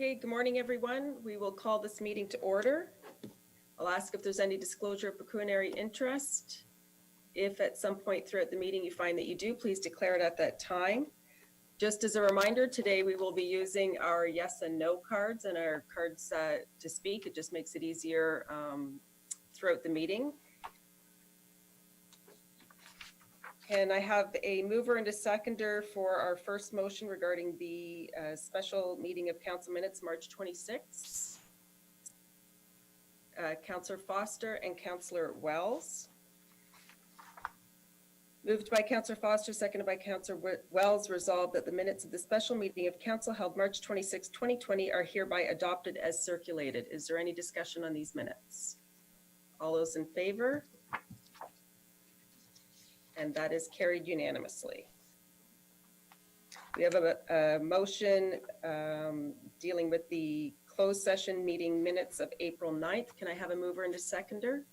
Okay, good morning, everyone. We will call this meeting to order. I'll ask if there's any disclosure of pecuniary interest. If at some point throughout the meeting you find that you do, please declare it at that time. Just as a reminder, today we will be using our yes and no cards and our cards to speak. It just makes it easier throughout the meeting. And I have a mover and a seconder for our first motion regarding the special meeting of council minutes, March 26th. Councillor Foster and Councillor Wells. Moved by Councillor Foster, seconded by Councillor Wells, resolved that the minutes of the special meeting of council held March 26, 2020 are hereby adopted as circulated. Is there any discussion on these minutes? All those in favor? And that is carried unanimously. We have a motion dealing with the closed session meeting minutes of April 9th. Can I have a mover and a seconder?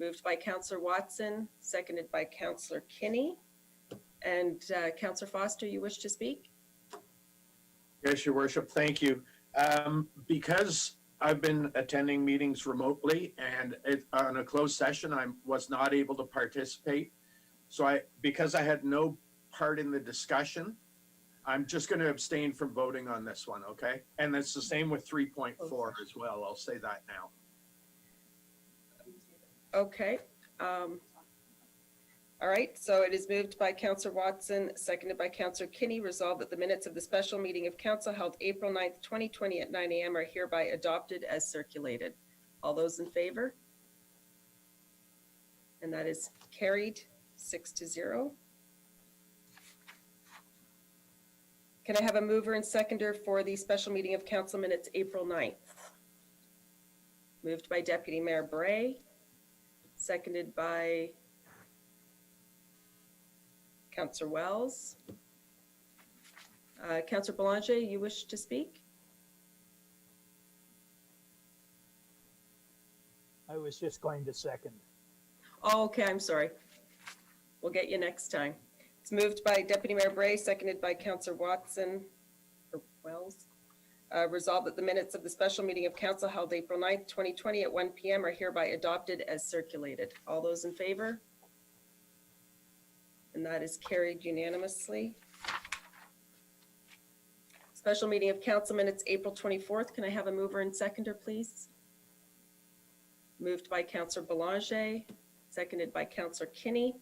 Moved by Councillor Watson, seconded by Councillor Kinney. And Councillor Foster, you wish to speak? Yes, Your Worship, thank you. Because I've been attending meetings remotely and on a closed session, I was not able to participate. So because I had no part in the discussion, I'm just going to abstain from voting on this one, okay? And it's the same with 3.4 as well. I'll say that now. Okay. All right, so it is moved by Councillor Watson, seconded by Councillor Kinney, resolved that the minutes of the special meeting of council held April 9th, 2020 at 9 a.m. are hereby adopted as circulated. All those in favor? And that is carried 6-0. Can I have a mover and seconder for the special meeting of council minutes April 9th? Moved by Deputy Mayor Bray, seconded by Councillor Wells. Councillor Belanger, you wish to speak? I was just going to second. Oh, okay, I'm sorry. We'll get you next time. It's moved by Deputy Mayor Bray, seconded by Councillor Watson, or Wells. Resolved that the minutes of the special meeting of council held April 9th, 2020 at 1 p.m. are hereby adopted as circulated. All those in favor? And that is carried unanimously. Special meeting of council minutes April 24th. Can I have a mover and seconder, please? Moved by Councillor Belanger, seconded by Councillor Kinney.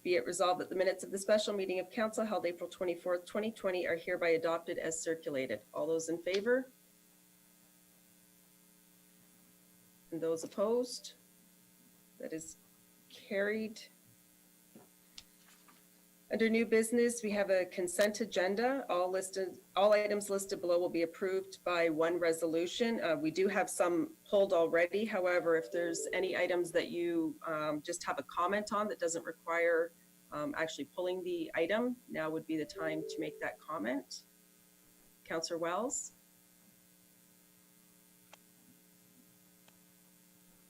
Be it resolved that the minutes of the special meeting of council held April 24th, 2020 are hereby adopted as circulated. All those in favor? And those opposed? That is carried. Under new business, we have a consent agenda. All items listed below will be approved by one resolution. We do have some pulled already. However, if there's any items that you just have a comment on that doesn't require actually pulling the item, now would be the time to make that comment. Councillor Wells.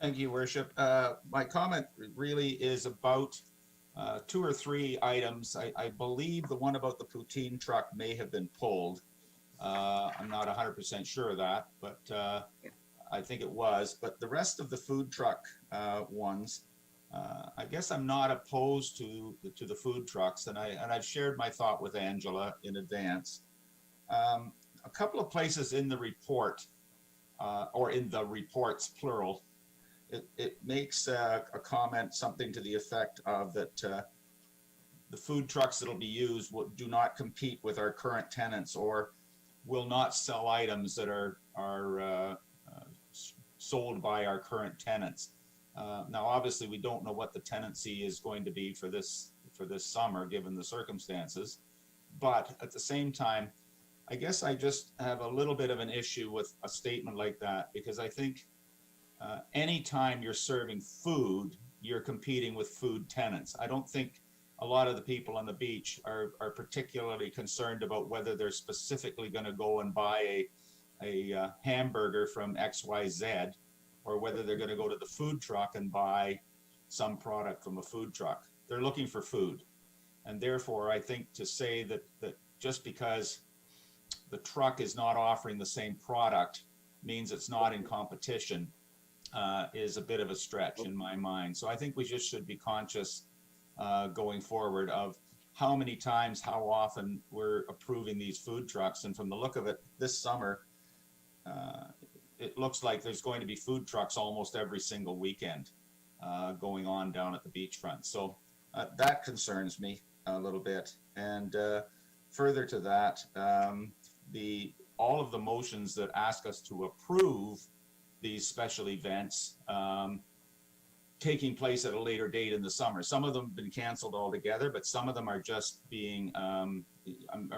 Thank you, Worship. My comment really is about 2 or 3 items. I believe the one about the poutine truck may have been pulled. I'm not 100% sure of that, but I think it was. But the rest of the food truck ones, I guess I'm not opposed to the food trucks, and I've shared my thought with Angela in advance. A couple of places in the report, or in the reports plural, it makes a comment, something to the effect of that the food trucks that'll be used do not compete with our current tenants or will not sell items that are sold by our current tenants. Now, obviously, we don't know what the tenancy is going to be for this summer, given the circumstances. But at the same time, I guess I just have a little bit of an issue with a statement like that, because I think anytime you're serving food, you're competing with food tenants. I don't think a lot of the people on the beach are particularly concerned about whether they're specifically going to go and buy a hamburger from XYZ, or whether they're going to go to the food truck and buy some product from a food truck. They're looking for food. And therefore, I think to say that just because the truck is not offering the same product means it's not in competition is a bit of a stretch in my mind. So I think we just should be conscious going forward of how many times, how often we're approving these food trucks. And from the look of it, this summer, it looks like there's going to be food trucks almost every single weekend going on down at the beachfront. So that concerns me a little bit. And further to that, all of the motions that ask us to approve these special events taking place at a later date in the summer. Some of them have been canceled altogether, but some of them are just being, I'm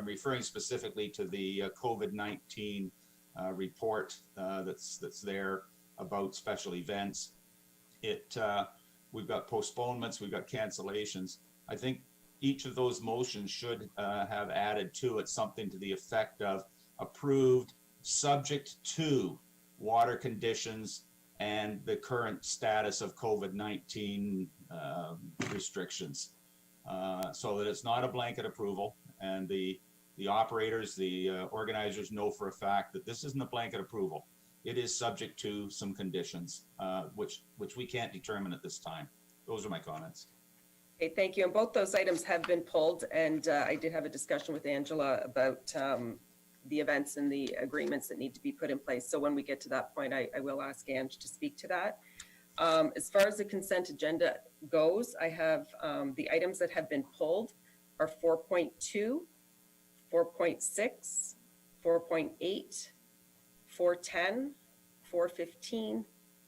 referring specifically to the COVID-19 report that's there about special events. We've got postponements, we've got cancellations. I think each of those motions should have added to it something to the effect of approved subject to water conditions and the current status of COVID-19 restrictions, so that it's not a blanket approval, and the operators, the organizers know for a fact that this isn't a blanket approval. It is subject to some conditions, which we can't determine at this time. Those are my comments. Okay, thank you. And both those items have been pulled, and I did have a discussion with Angela about the events and the agreements that need to be put in place. So when we get to that point, I will ask Ange to speak to that. As far as the consent agenda goes, I have the items that have been pulled are 4.2, 4.6, 4.8, 410, 415,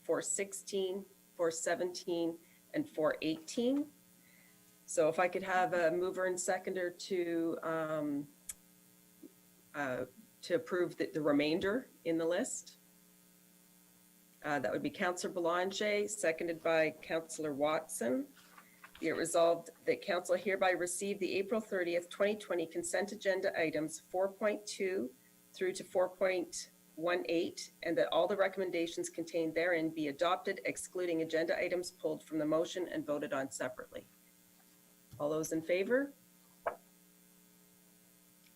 416, 417, and 418. So if I could have a mover and seconder to approve the remainder in the list. That would be Councillor Boulanger, seconded by Councillor Watson. Be it resolved that Council hereby receive the April 30th, 2020 consent agenda items 4.2 through to 4.18, and that all the recommendations contained therein be adopted, excluding agenda items pulled from the motion and voted on separately. All those in favor?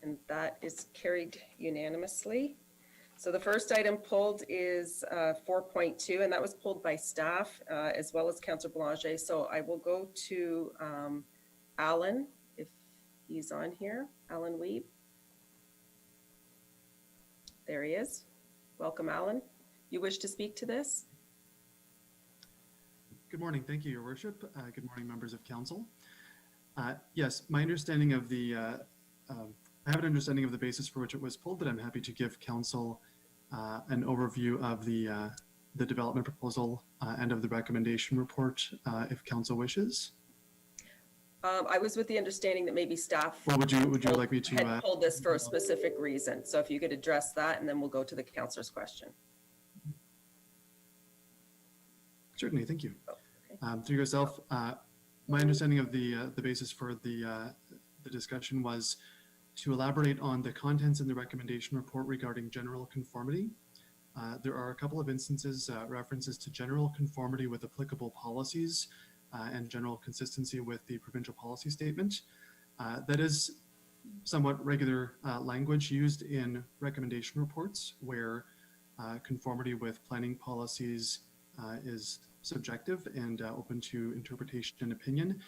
And that is carried unanimously. So the first item pulled is 4.2, and that was pulled by staff as well as Councillor Boulanger. So I will go to Alan, if he's on here. Alan Weeb. There he is. Welcome, Alan. You wish to speak to this? Good morning. Thank you, Your Worship. Good morning, members of council. Yes, my understanding of the, I have an understanding of the basis for which it was pulled, but I'm happy to give council an overview of the development proposal and of the recommendation report if council wishes. I was with the understanding that maybe staff Well, would you like me to had pulled this for a specific reason. So if you could address that, and then we'll go to the councillor's question. Certainly, thank you. Okay. Through yourself, my understanding of the basis for the discussion was to elaborate on the contents in the recommendation report regarding general conformity. There are a couple of instances, references to general conformity with applicable policies and general consistency with the provincial policy statement. That is somewhat regular language used in recommendation reports where conformity with planning policies is subjective and open to interpretation and opinion.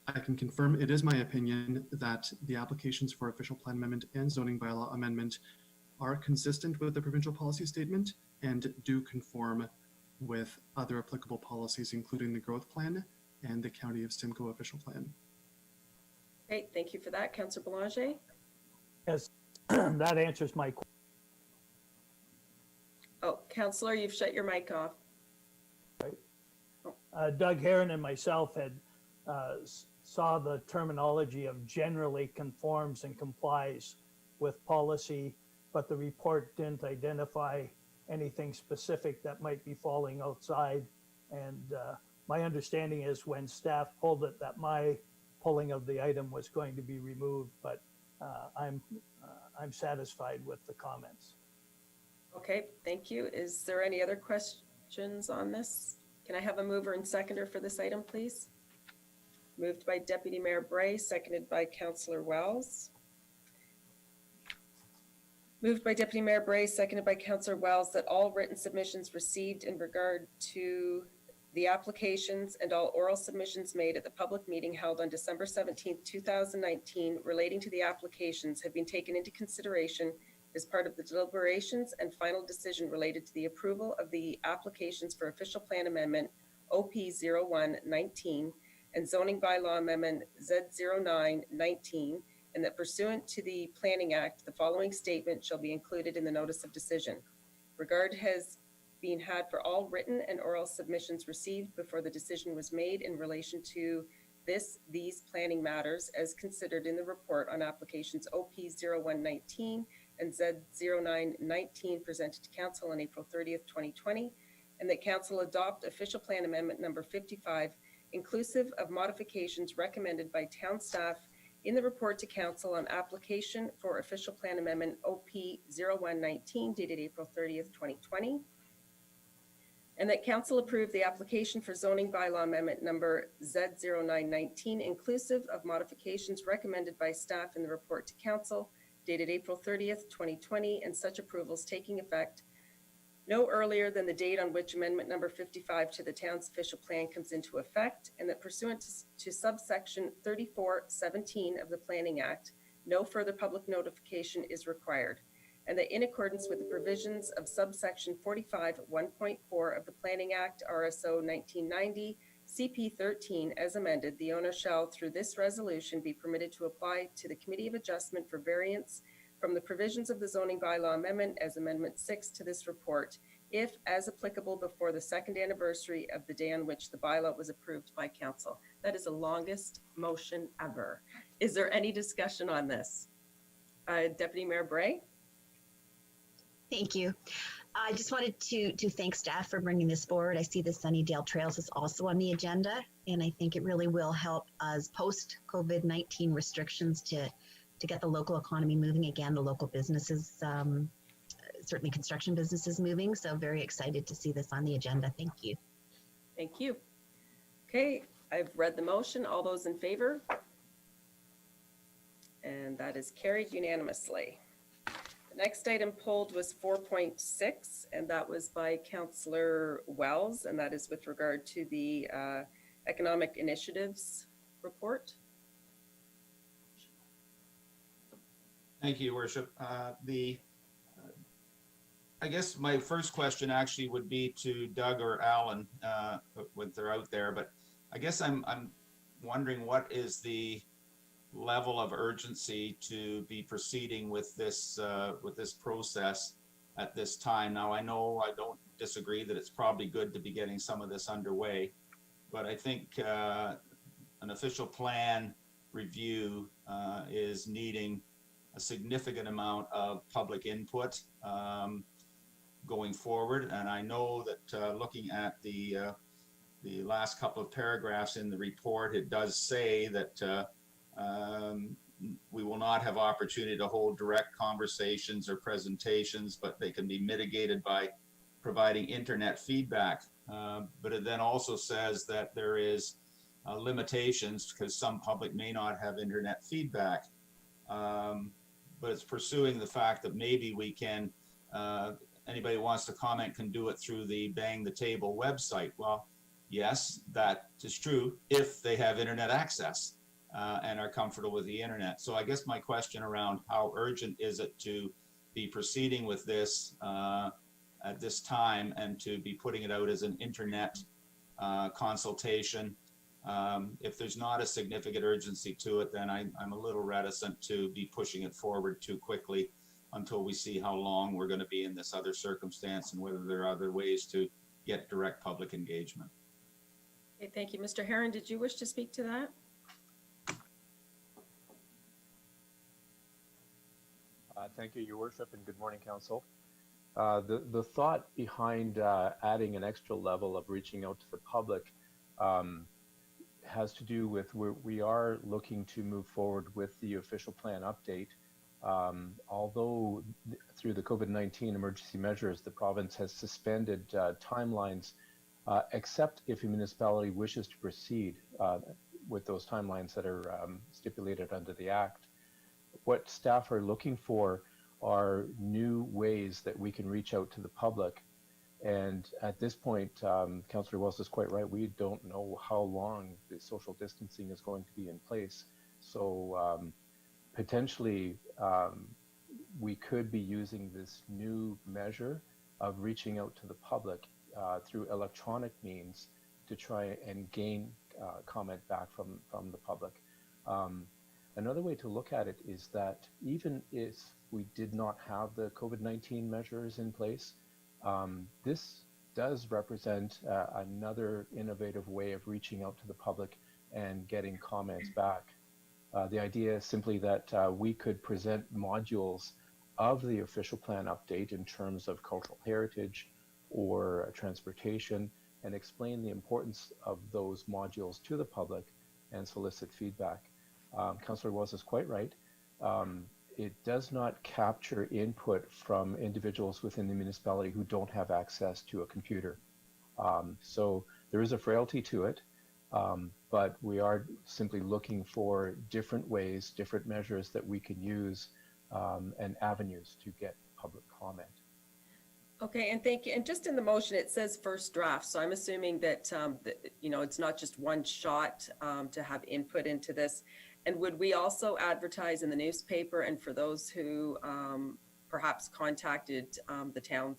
I can confirm it is my opinion that the applications for official plan amendment and zoning bylaw amendment are consistent with the provincial policy statement and do conform with other applicable policies, including the growth plan and the County of Simcoe official plan. Great, thank you for that. Councillor Boulanger? Yes, that answers my question. Oh, Councillor, you've shut your mic off. Doug Heron and myself had saw the terminology of generally conforms and complies with policy, but the report didn't identify anything specific that might be falling outside. And my understanding is when staff pulled it, that my pulling of the item was going to be removed, but I'm satisfied with the comments. Okay, thank you. Is there any other questions on this? Can I have a mover and seconder for this item, please? Moved by Deputy Mayor Bray, seconded by Councillor Wells. Moved by Deputy Mayor Bray, seconded by Councillor Wells, that all written submissions received in regard to the applications and all oral submissions made at the public meeting held on December 17th, 2019 relating to the applications have been taken into consideration as part of the deliberations and final decision related to the approval of the applications for official plan amendment OP 0119 and zoning bylaw amendment Z0919, and that pursuant to the Planning Act, the following statement shall be included in the notice of decision. Regard has been had for all written and oral submissions received before the decision was made in relation to these planning matters as considered in the report on applications OP 0119 and Z0919 presented to Council on April 30th, 2020, and that Council adopt official plan amendment number 55, inclusive of modifications recommended by town staff in the report to Council on application for official plan amendment OP 0119 dated April 30th, 2020. And that Council approve the application for zoning bylaw amendment number Z0919, inclusive of modifications recommended by staff in the report to Council dated April 30th, 2020, and such approvals taking effect no earlier than the date on which amendment number 55 to the town's official plan comes into effect, and that pursuant to subsection 3417 of the Planning Act, no further public notification is required, and that in accordance with the provisions of subsection 45 1.4 of the Planning Act, RSO 1990, CP 13 as amended, the owner shall, through this resolution, be permitted to apply to the Committee of Adjustment for variance from the provisions of the zoning bylaw amendment as Amendment 6 to this report, if as applicable before the second anniversary of the day on which the bylaw was approved by Council. That is the longest motion ever. Is there any discussion on this? Deputy Mayor Bray? Thank you. I just wanted to thank staff for bringing this forward. I see the Sunnidale Trails is also on the agenda, and I think it really will help us post COVID-19 restrictions to get the local economy moving again, the local businesses, certainly construction businesses moving. So very excited to see this on the agenda. Thank you. Thank you. Okay, I've read the motion. All those in favor? And that is carried unanimously. The next item pulled was 4.6, and that was by Councillor Wells, and that is with regard to the economic initiatives report. Thank you, Your Worship. I guess my first question actually would be to Doug or Alan when they're out there, but I guess I'm wondering what is the level of urgency to be proceeding with this process at this time. Now, I know I don't disagree that it's probably good to be getting some of this underway, but I think an official plan review is needing a significant amount of public input going forward. And I know that looking at the last couple of paragraphs in the report, it does say that we will not have opportunity to hold direct conversations or presentations, but they can be mitigated by providing internet feedback. But it then also says that there is limitations because some public may not have internet feedback. But it's pursuing the fact that maybe we can, anybody who wants to comment can do it through the Bang the Table website. Well, yes, that is true if they have internet access and are comfortable with the internet. So I guess my question around how urgent is it to be proceeding with this at this time and to be putting it out as an internet consultation. If there's not a significant urgency to it, then I'm a little reticent to be pushing it forward too quickly until we see how long we're going to be in this other circumstance and whether there are other ways to get direct public engagement. Okay, thank you. Mr. Herron, did you wish to speak to that? Thank you, Your Worship, and good morning, Council. The thought behind adding an extra level of reaching out to the public has to do with we are looking to move forward with the official plan update. Although through the COVID-19 emergency measures, the province has suspended timelines, except if a municipality wishes to proceed with those timelines that are stipulated under the Act. What staff are looking for are new ways that we can reach out to the public. And at this point, Councillor Wells is quite right. We don't know how long the social distancing is going to be in place. So potentially, we could be using this new measure of reaching out to the public through electronic means to try and gain comment back from the public. Another way to look at it is that even if we did not have the COVID-19 measures in place, this does represent another innovative way of reaching out to the public and getting comments back. The idea is simply that we could present modules of the official plan update in terms of cultural heritage or transportation and explain the importance of those modules to the public and solicit feedback. Councillor Wells is quite right. It does not capture input from individuals within the municipality who don't have access to a computer. So there is a frailty to it, but we are simply looking for different ways, different measures that we can use and avenues to get public comment. Okay, and thank you. And just in the motion, it says first draft. So I'm assuming that, you know, it's not just one shot to have input into this. And would we also advertise in the newspaper, and for those who perhaps contacted the town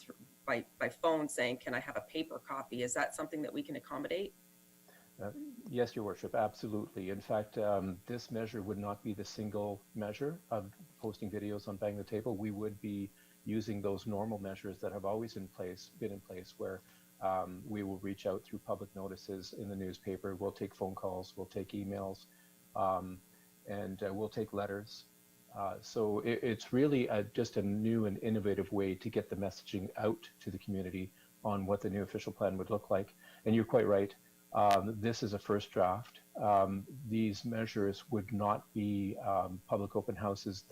by phone saying, can I have a paper copy? Is that something that we can accommodate? Yes, Your Worship, absolutely. In fact, this measure would not be the single measure of posting videos on Bang the Table. We would be using those normal measures that have always been in place, where we will reach out through public notices in the newspaper. We'll take phone calls, we'll take emails, and we'll take letters. So it's really just a new and innovative way to get the messaging out to the community on what the new official plan would look like. And you're quite right. This is a first draft. These measures would not be public open houses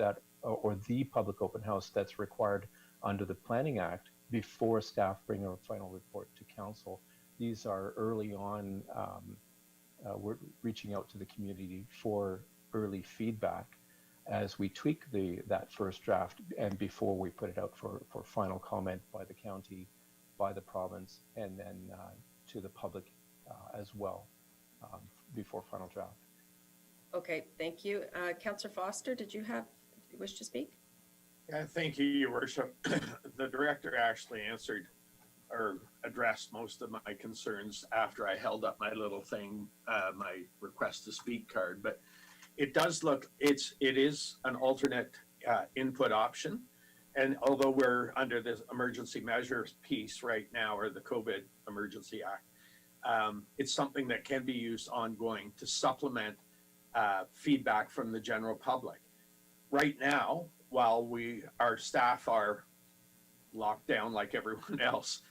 or the public open house that's required under the Planning Act before staff bring a final report to council. These are early on, we're reaching out to the community for early feedback as we tweak that first draft and before we put it out for final comment by the county, by the province, and then to the public as well before final draft. Okay, thank you. Councillor Foster, did you wish to speak? Yeah, thank you, Your Worship. The director actually answered or addressed most of my concerns after I held up my little thing, my request to speak card. But it does look, it is an alternate input option. And although we're under this emergency measures piece right now, or the COVID Emergency Act, it's something that can be used ongoing to supplement feedback from the general public. Right now, while our staff are locked down like everyone else,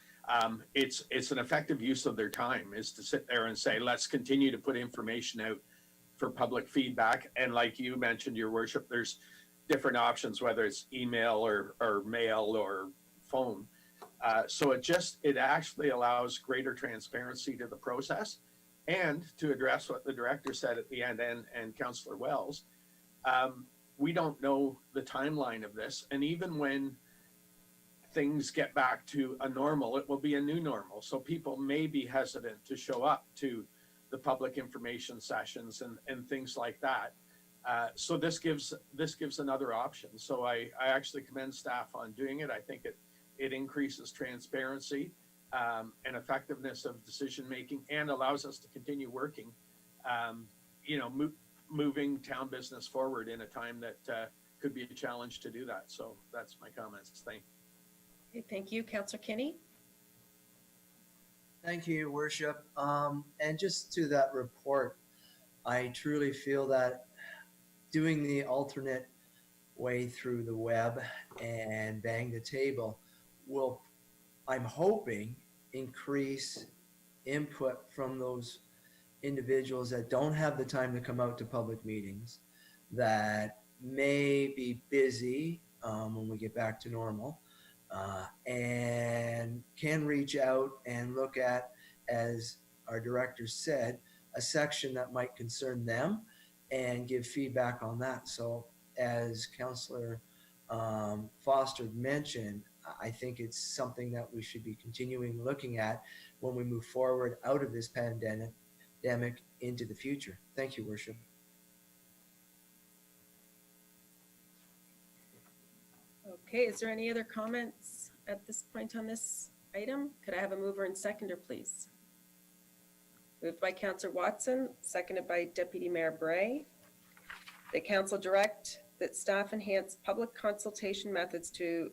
it's an effective use of their time is to sit there and say, let's continue to put information out for public feedback. And like you mentioned, Your Worship, there's different options, whether it's email or mail or phone. So it actually allows greater transparency to the process. And to address what the director said at the end and Councillor Wells, we don't know the timeline of this. And even when things get back to a normal, it will be a new normal. So people may be hesitant to show up to the public information sessions and things like that. So this gives another option. So I actually commend staff on doing it. I think it increases transparency and effectiveness of decision making and allows us to continue working, moving town business forward in a time that could be a challenge to do that. So that's my comments. Thank you. Okay, thank you. Councillor Kinney? Thank you, Your Worship. And just to that report, I truly feel that doing the alternate way through the web and Bang the Table will, I'm hoping, increase input from those individuals that don't have the time to come out to public meetings, that may be busy when we get back to normal, and can reach out and look at, as our director said, a section that might concern them and give feedback on that. So as Councillor Foster mentioned, I think it's something that we should be continuing looking at when we move forward out of this pandemic into the future. Thank you, Worship. Okay, is there any other comments at this point on this item? Could I have a mover and seconder, please? Moved by Councillor Watson, seconded by Deputy Mayor Bray. The council direct that staff enhance public consultation methods to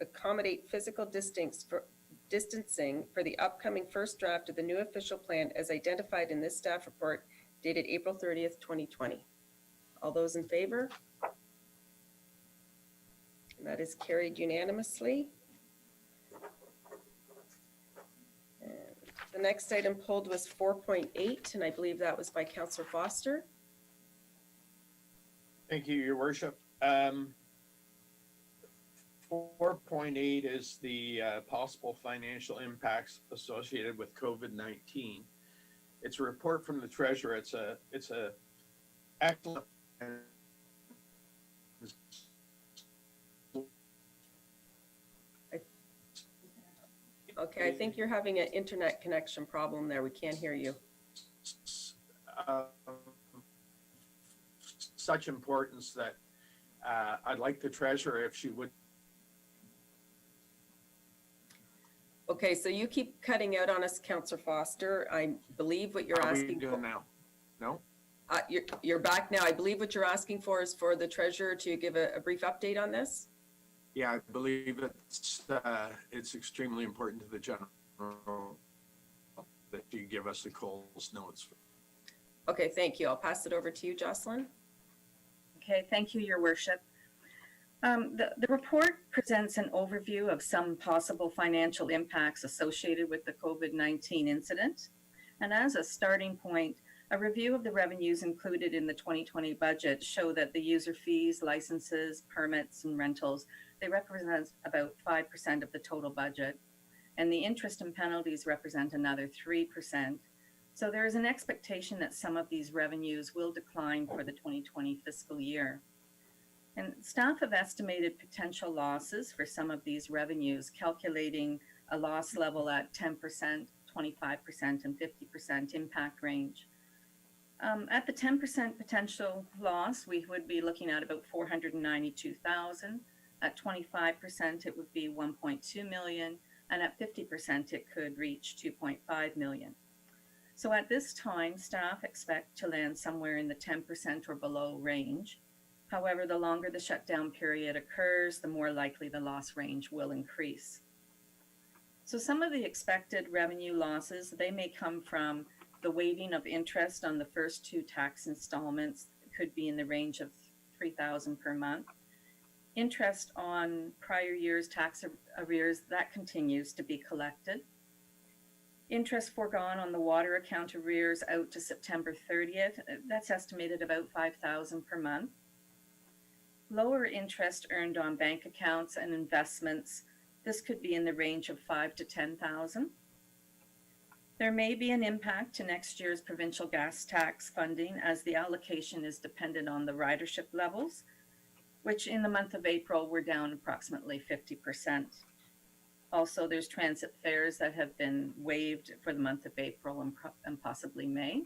accommodate physical distancing for the upcoming first draft of the new official plan as identified in this staff report dated April 30th, 2020. All those in favor? And that is carried unanimously. And the next item pulled was 4.8, and I believe that was by Councillor Foster. Thank you, Your Worship. 4.8 is the possible financial impacts associated with COVID-19. It's a report from the treasurer. It's a excellent. Okay, I think you're having an internet connection problem there. We can't hear you. Such importance that I'd like the treasurer, if she would. Okay, so you keep cutting out on us, Councillor Foster. I believe what you're How are we asking doing for. now? No? You're back now. I believe what you're asking for is for the treasurer to give a brief update on this. Yeah, I believe it's extremely important to the general that you give us the Coles notes. Okay, thank you. I'll pass it over to you, Jocelyn. Okay, thank you, Your Worship. The report presents an overview of some possible financial impacts associated with the COVID-19 incident. And as a starting point, a review of the revenues included in the 2020 budget show that the user fees, licenses, permits, and rentals, they represent about 5% of the total budget. And the interest and penalties represent another 3%. So there is an expectation that some of these revenues will decline for the 2020 fiscal year. And staff have estimated potential losses for some of these revenues, calculating a loss level at 10%, 25%, and 50% impact range. At the 10% potential loss, we would be looking at about $492,000. At 25%, it would be $1.2 million, and at 50%, it could reach $2.5 million. So at this time, staff expect to land somewhere in the 10% or below range. However, the longer the shutdown period occurs, the more likely the loss range will increase. So some of the expected revenue losses, they may come from the waiving of interest on the first two tax installments. It could be in the range of $3,000 per month. Interest on prior year's tax arrears, that continues to be collected. Interest foregone on the water account arrears out to September 30th, that's estimated about $5,000 per month. Lower interest earned on bank accounts and investments, this could be in the range of $5,000 to $10,000. There may be an impact to next year's provincial gas tax funding as the allocation is dependent on the ridership levels, which in the month of April were down approximately 50%. Also, there's transit fares that have been waived for the month of April and possibly May.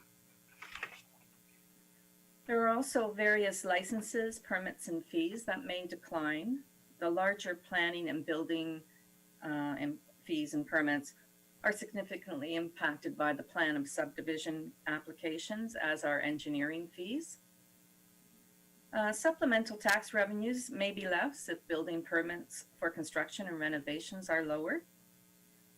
There are also various licenses, permits, and fees that may decline. The larger planning and building and fees and permits are significantly impacted by the plan of subdivision applications, as are engineering fees. Supplemental tax revenues may be less if building permits for construction and renovations are lower.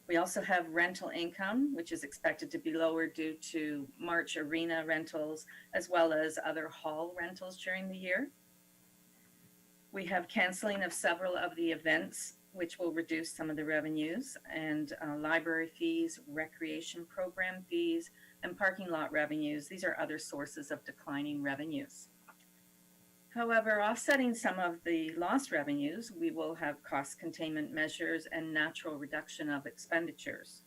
We also have rental income, which is expected to be lower due to March arena rentals, as well as other hall rentals during the year. We have canceling of several of the events, which will reduce some of the revenues, and library fees, recreation program fees, and parking lot revenues. These are other sources of declining revenues. However, offsetting some of the lost revenues, we will have cost containment measures and natural reduction of expenditures.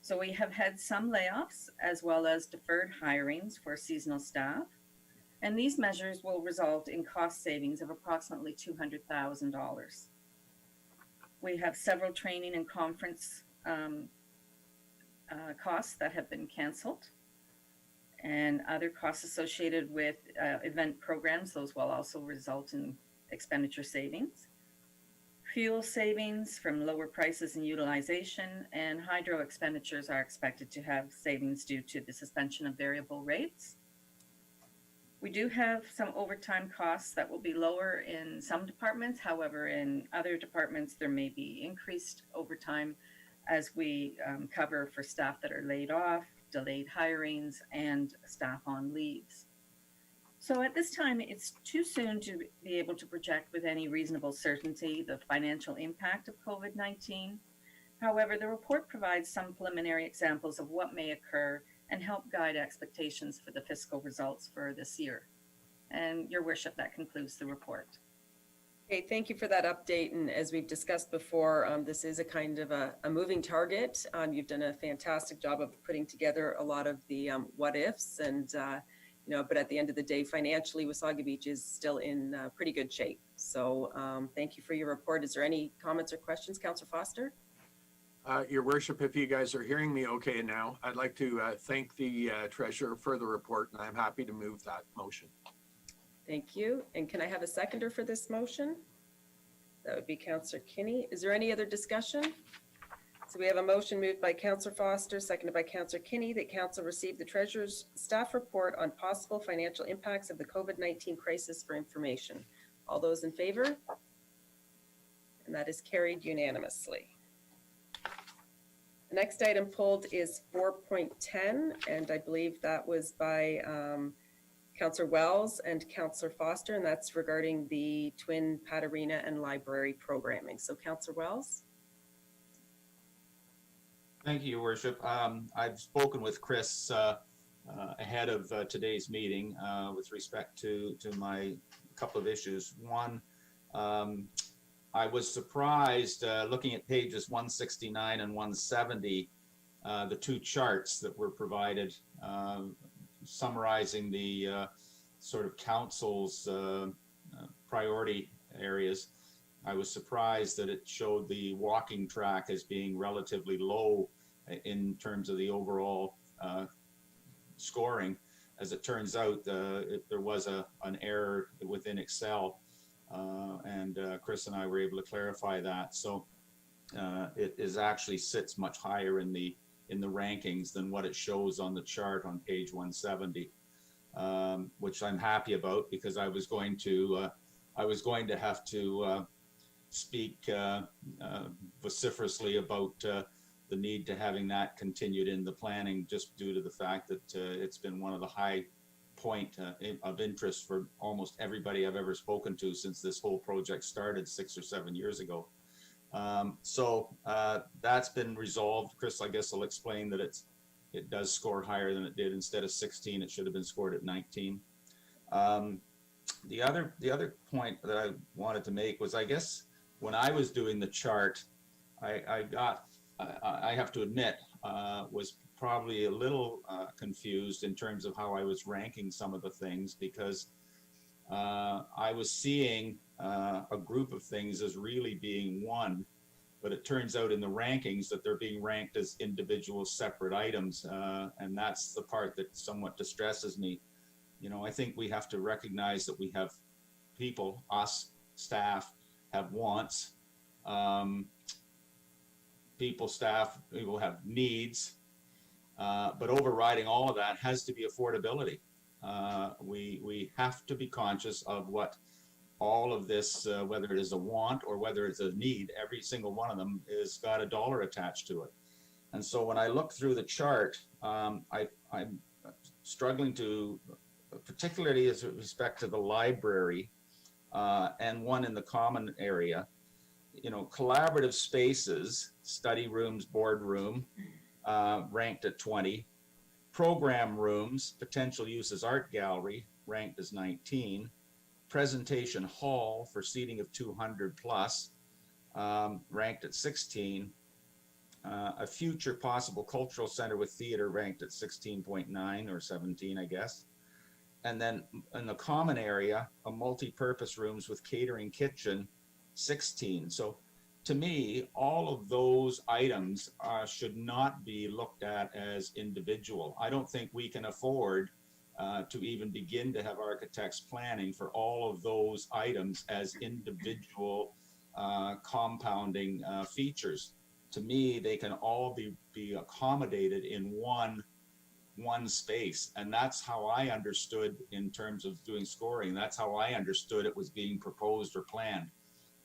So we have had some layoffs as well as deferred hirings for seasonal staff. And these measures will result in cost savings of approximately $200,000. We have several training and conference costs that have been canceled, and other costs associated with event programs. Those will also result in expenditure savings. Fuel savings from lower prices and utilization, and hydro expenditures are expected to have savings due to the suspension of variable rates. We do have some overtime costs that will be lower in some departments. However, in other departments, there may be increased overtime as we cover for staff that are laid off, delayed hirings, and staff on leaves. So at this time, it's too soon to be able to project with any reasonable certainty the financial impact of COVID-19. However, the report provides some preliminary examples of what may occur and help guide expectations for the fiscal results for this year. And Your Worship, that concludes the report. Okay, thank you for that update. And as we've discussed before, this is a kind of a moving target. You've done a fantastic job of putting together a lot of the what ifs, and but at the end of the day, financially, Wasaga Beach is still in pretty good shape. So thank you for your report. Is there any comments or questions, Councillor Foster? Your Worship, if you guys are hearing me okay now, I'd like to thank the Treasurer for the report, and I'm happy to move that motion. Thank you. And can I have a seconder for this motion? That would be Councillor Kinney. Is there any other discussion? So we have a motion moved by Councillor Foster, seconded by Councillor Kinney, that Council receive the Treasurer's staff report on possible financial impacts of the COVID-19 crisis for information. All those in favor? And that is carried unanimously. The next item pulled is 4.10, and I believe that was by Councillor Wells and Councillor Foster, and that's regarding the Twin Patarina and Library programming. So Councillor Wells. Thank you, Your Worship. I've spoken with Chris ahead of today's meeting with respect to my couple of issues. One, I was surprised looking at pages 169 and 170, the two charts that were provided summarizing the sort of council's priority areas. I was surprised that it showed the walking track as being relatively low in terms of the overall scoring. As it turns out, there was an error within Excel, and Chris and I were able to clarify that. So it actually sits much higher in the rankings than what it shows on the chart on page 170, which I'm happy about, because I was going to have to speak vociferously about the need to having that continued in the planning, just due to the fact that it's been one of the high point of interest for almost everybody I've ever spoken to since this whole project started 6 or 7 years ago. So that's been resolved. Chris, I guess, will explain that it does score higher than it did. Instead of 16, it should have been scored at 19. The other point that I wanted to make was, I guess, when I was doing the chart, I have to admit, was probably a little confused in terms of how I was ranking some of the things, because I was seeing a group of things as really being one, but it turns out in the rankings that they're being ranked as individual separate items, and that's the part that somewhat distresses me. You know, I think we have to recognize that we have people, us, staff, have wants. Staff will have needs, but overriding all of that has to be affordability. We have to be conscious of what all of this, whether it is a want or whether it's a need, every single one of them is got a dollar attached to it. And so when I look through the chart, I'm struggling to, particularly as respect to the library and one in the common area, you know, collaborative spaces, study rooms, boardroom, ranked at 20. Program rooms, potential use as art gallery, ranked as 19. Presentation hall for seating of 200 plus, ranked at 16. A future possible cultural center with theater, ranked at 16.9 or 17, I guess. And then in the common area, a multi-purpose rooms with catering kitchen, 16. So to me, all of those items should not be looked at as individual. I don't think we can afford to even begin to have architects planning for all of those items as individual compounding features. To me, they can all be accommodated in one space. And that's how I understood in terms of doing scoring. That's how I understood it was being proposed or planned.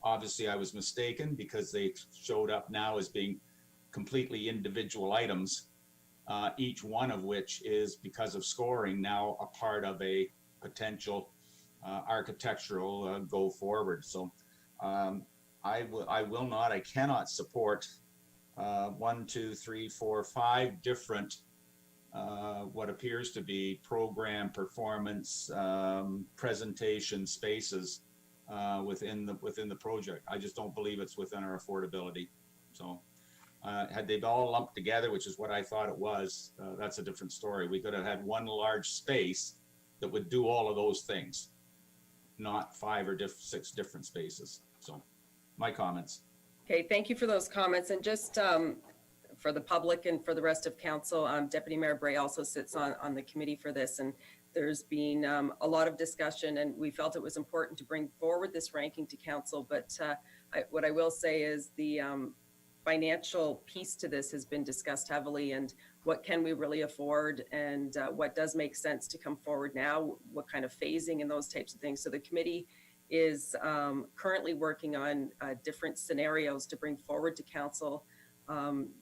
Obviously, I was mistaken because they showed up now as being completely individual items, each one of which is, because of scoring, now a part of a potential architectural go forward. So I cannot support 1, 2, 3, 4, 5 different what appears to be program, performance, presentation spaces within the project. I just don't believe it's within our affordability. So had they all lumped together, which is what I thought it was, that's a different story. We could have had one large space that would do all of those things, not 5 or 6 different spaces. So my comments. Okay, thank you for those comments. And just for the public and for the rest of council, Deputy Mayor Bray also sits on the committee for this, and there's been a lot of discussion, and we felt it was important to bring forward this ranking to council. But what I will say is the financial piece to this has been discussed heavily, and what can we really afford, and what does make sense to come forward now, what kind of phasing and those types of things. So the committee is currently working on different scenarios to bring forward to council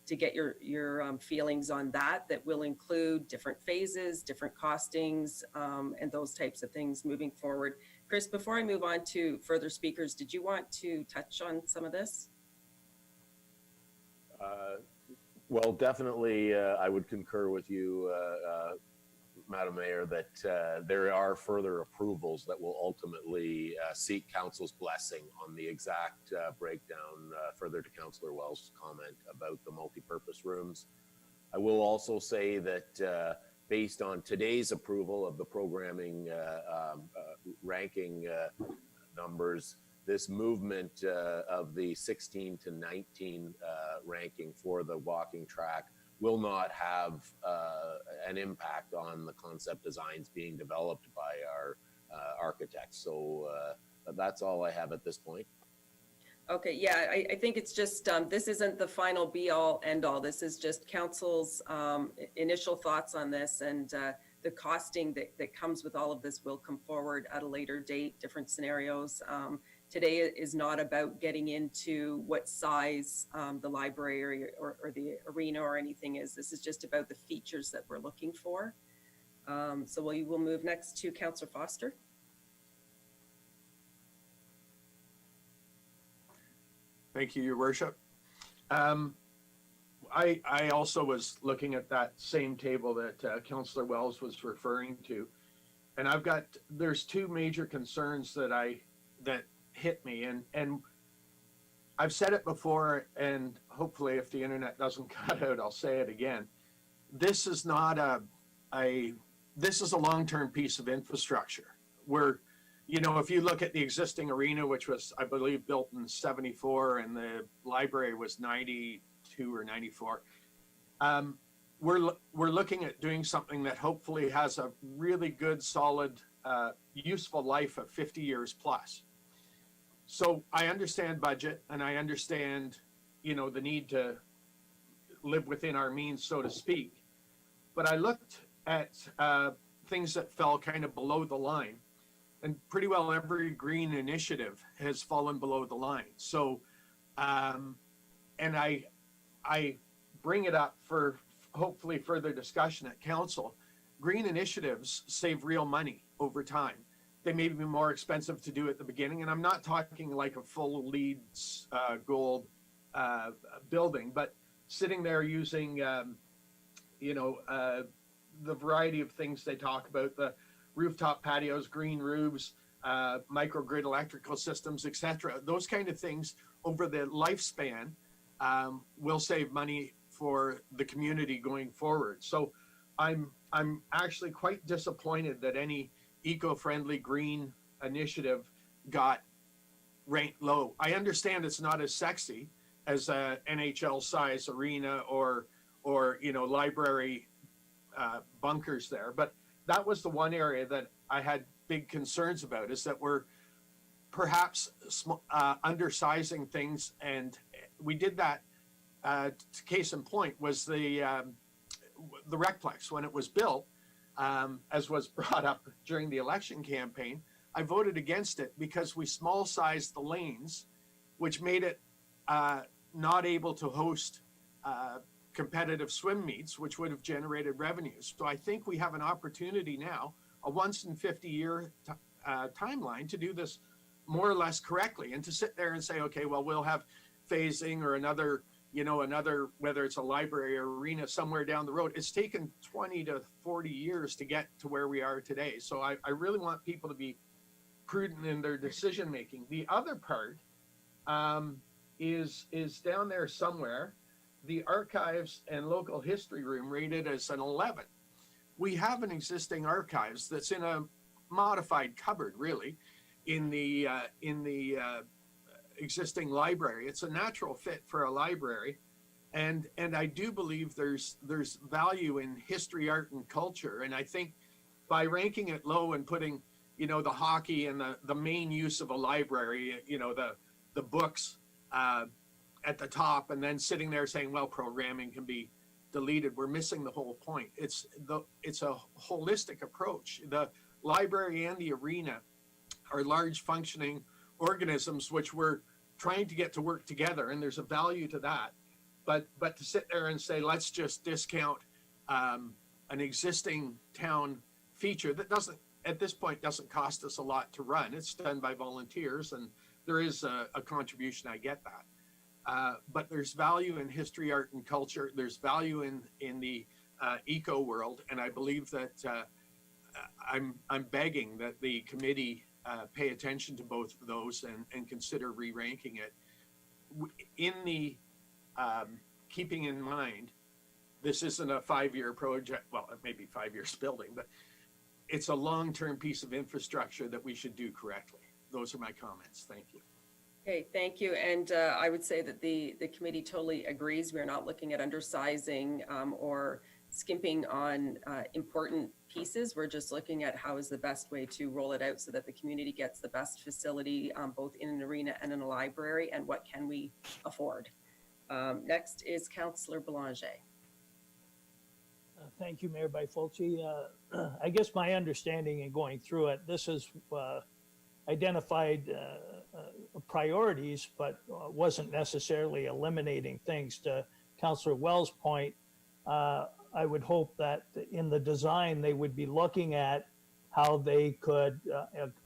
to get your feelings on that will include different phases, different costings, and those types of things moving forward. Chris, before I move on to further speakers, did you want to touch on some of this? Well, definitely, I would concur with you, Madam Mayor, that there are further approvals that will ultimately seek council's blessing on the exact breakdown, further to Councillor Wells' comment about the multipurpose rooms. I will also say that based on today's approval of the programming ranking numbers, this movement of the 16 to 19 ranking for the walking track will not have an impact on the concept designs being developed by our architects. So that's all I have at this point. Okay, yeah, I think it's just, this isn't the final be all end all. This is just council's initial thoughts on this, and the costing that comes with all of this will come forward at a later date, different scenarios. Today is not about getting into what size the library or the arena or anything is. This is just about the features that we're looking for. So we will move next to Councillor Foster. Thank you, Your Worship. I also was looking at that same table that Councillor Wells was referring to, and there's 2 major concerns that hit me, and I've said it before, and hopefully if the internet doesn't cut out, I'll say it again. This is not this is a long-term piece of infrastructure where, you know, if you look at the existing arena, which was, I believe, built in 74, and the library was 92 or 94, we're looking at doing something that hopefully has a really good, solid, useful life of 50 years plus. So I understand budget, and I understand, you know, the need to live within our means, so to speak. But I looked at things that fell kind of below the line, and pretty well every green initiative has fallen below the line. So, and I bring it up for hopefully further discussion at council. Green initiatives save real money over time. They may be more expensive to do at the beginning, and I'm not talking like a full LEED gold building, but sitting there using, you know, the variety of things they talk about, the rooftop patios, green roofs, microgrid electrical systems, etc. Those kind of things over the lifespan will save money for the community going forward. So I'm actually quite disappointed that any eco-friendly green initiative got ranked low. I understand it's not as sexy as a NHL size arena or library bunkers there, but that was the one area that I had big concerns about, is that we're perhaps undersizing things, and we did that. Case in point was the Recplex when it was built, as was brought up during the election campaign. I voted against it because we small sized the lanes, which made it not able to host competitive swim meets, which would have generated revenues. So I think we have an opportunity now, a once in 50-year timeline, to do this more or less correctly, and to sit there and say, okay, well, we'll have phasing or another, whether it's a library or arena somewhere down the road. It's taken 20 to 40 years to get to where we are today. So I really want people to be prudent in their decision making. The other part is down there somewhere, the archives and local history room rated as an 11. We have an existing archives that's in a modified cupboard, really, in the existing library. It's a natural fit for a library, and I do believe there's value in history, art, and culture. And I think by ranking it low and putting, the hockey and the main use of a library, the books at the top, and then sitting there saying, well, programming can be deleted, we're missing the whole point. It's a holistic approach. The library and the arena are large functioning organisms which we're trying to get to work together, and there's a value to that. But to sit there and say, let's just discount an existing town feature that at this point doesn't cost us a lot to run. It's done by volunteers, and there is a contribution, I get that. But there's value in history, art, and culture. There's value in the eco world, and I believe that I'm begging that the committee pay attention to both of those and consider re-ranking it. In the keeping in mind, this isn't a 5-year project. Well, it may be 5 years building, but it's a long-term piece of infrastructure that we should do correctly. Those are my comments. Thank you. Okay, thank you. And I would say that the committee totally agrees. We're not looking at undersizing or skimping on important pieces. We're just looking at how is the best way to roll it out so that the community gets the best facility, both in an arena and in a library, and what can we afford. Next is Councillor Belanger. Thank you, Mayor Bifulci. I guess my understanding in going through it, this is identified priorities, but wasn't necessarily eliminating things. To Councillor Wells' point, I would hope that in the design, they would be looking at how they could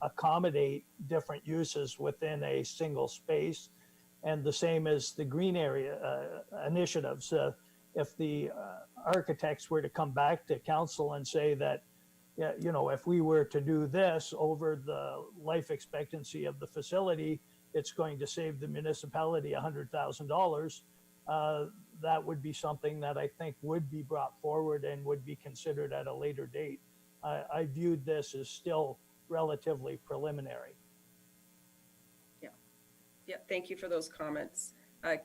accommodate different uses within a single space. And the same as the green area initiatives. If the architects were to come back to council and say that, if we were to do this over the life expectancy of the facility, it's going to save the municipality $100,000. That would be something that I think would be brought forward and would be considered at a later date. I viewed this as still relatively preliminary. Yeah, thank you for those comments.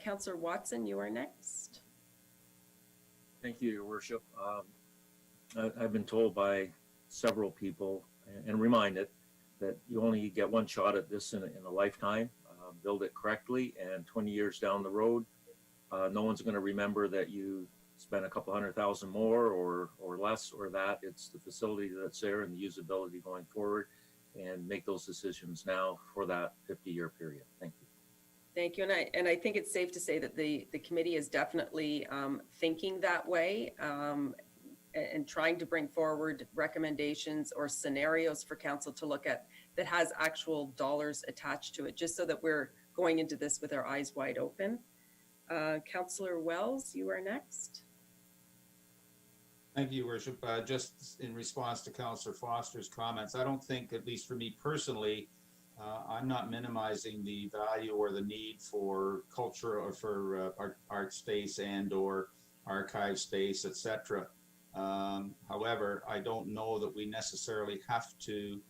Councillor Watson, you are next. Thank you, Your Worship. I've been told by several people and reminded that you only get one shot at this in a lifetime. Build it correctly, and 20 years down the road, no one's going to remember that you spent a couple $100,000 more or less or that. It's the facility that's there and the usability going forward, and make those decisions now for that 50-year period. Thank you. Thank you. And I think it's safe to say that the committee is definitely thinking that way and trying to bring forward recommendations or scenarios for council to look at that has actual dollars attached to it, just so that we're going into this with our eyes wide open. Councillor Wells, you are next. Thank you, Your Worship. Just in response to Councillor Foster's comments, I don't think, at least for me personally, I'm not minimizing the value or the need for culture or for art space and or archive space, etc. However, I don't know that we necessarily have to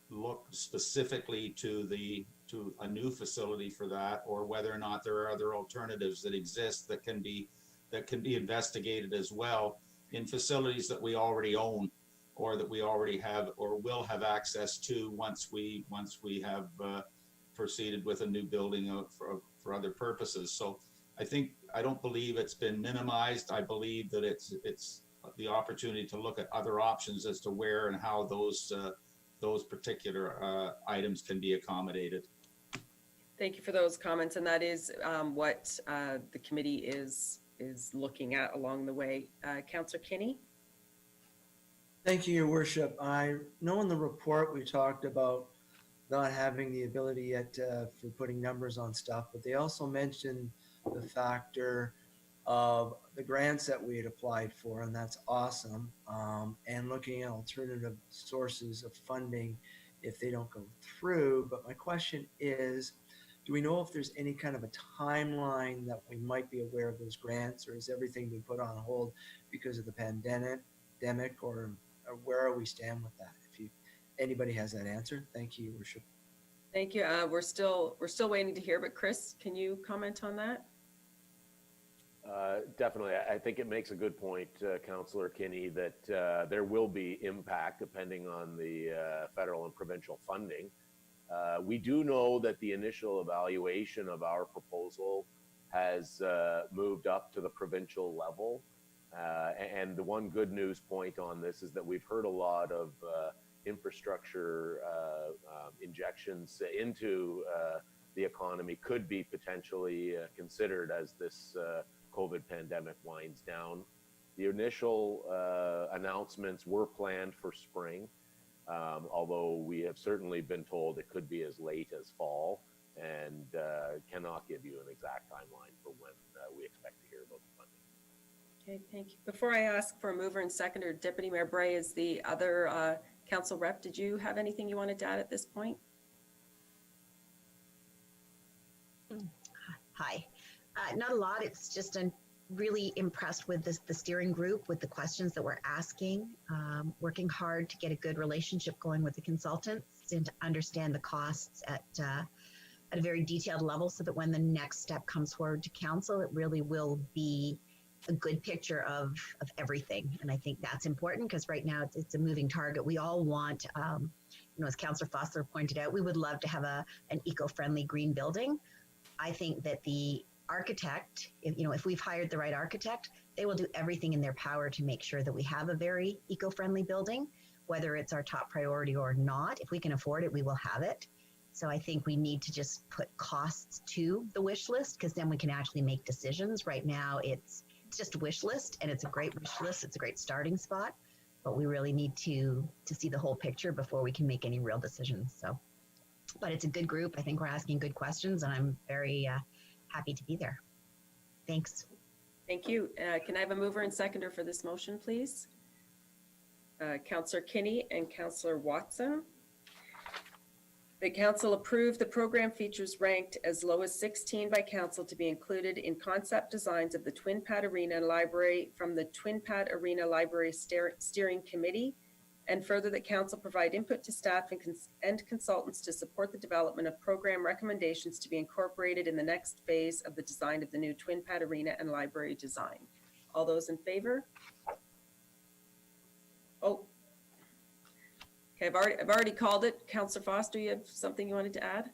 look specifically to a new facility for that, or whether or not there are other alternatives that exist that can be investigated as well in facilities that we already own, or that we already have or will have access to once we have proceeded with a new building for other purposes. So I don't believe it's been minimized. I believe that it's the opportunity to look at other options as to where and how those particular items can be accommodated. Thank you for those comments, and that is what the committee is looking at along the way. Councillor Kinney? Thank you, Your Worship. I know in the report we talked about not having the ability yet for putting numbers on stuff, but they also mentioned the factor of the grants that we had applied for, and that's awesome. And looking at alternative sources of funding if they don't go through. But my question is, do we know if there's any kind of a timeline that we might be aware of those grants, or has everything been put on hold because of the pandemic, or where are we stand with that? If anybody has that answer, thank you, Your Worship. Thank you. We're still waiting to hear, but Chris, can you comment on that? Definitely. I think it makes a good point, Councillor Kinney, that there will be impact depending on the federal and provincial funding. We do know that the initial evaluation of our proposal has moved up to the provincial level. And the one good news point on this is that we've heard a lot of infrastructure injections into the economy could be potentially considered as this COVID pandemic winds down. The initial announcements were planned for spring, although we have certainly been told it could be as late as fall, and cannot give you an exact timeline for when we expect to hear about the funding. Okay, thank you. Before I ask for a mover and seconder, Deputy Mayor Bray is the other council rep. Did you have anything you wanted to add at this point? Hi. Not a lot. It's just I'm really impressed with the steering group, with the questions that we're asking, working hard to get a good relationship going with the consultants and to understand the costs at a very detailed level, so that when the next step comes forward to council, it really will be a good picture of everything. And I think that's important, because right now it's a moving target. We all want, as Councillor Foster pointed out, we would love to have an eco-friendly green building. I think that the architect, if we've hired the right architect, they will do everything in their power to make sure that we have a very eco-friendly building, whether it's our top priority or not. If we can afford it, we will have it. So I think we need to just put costs to the wish list, because then we can actually make decisions. Right now, it's just a wish list, and it's a great wish list. It's a great starting spot, but we really need to see the whole picture before we can make any real decisions. So, but it's a good group. I think we're asking good questions, and I'm very happy to be there. Thanks. Thank you. Can I have a mover and seconder for this motion, please? Councillor Kinney and Councillor Watson. The council approved the program features ranked as low as 16 by council to be included in concept designs of the Twin Pad Arena and Library from the Twin Pad Arena Library Steering Committee, and further that council provide input to staff and consultants to support the development of program recommendations to be incorporated in the next phase of the design of the new Twin Pad Arena and Library design. All those in favor? Oh. Okay, I've already called it. Councillor Foster, you have something you wanted to add?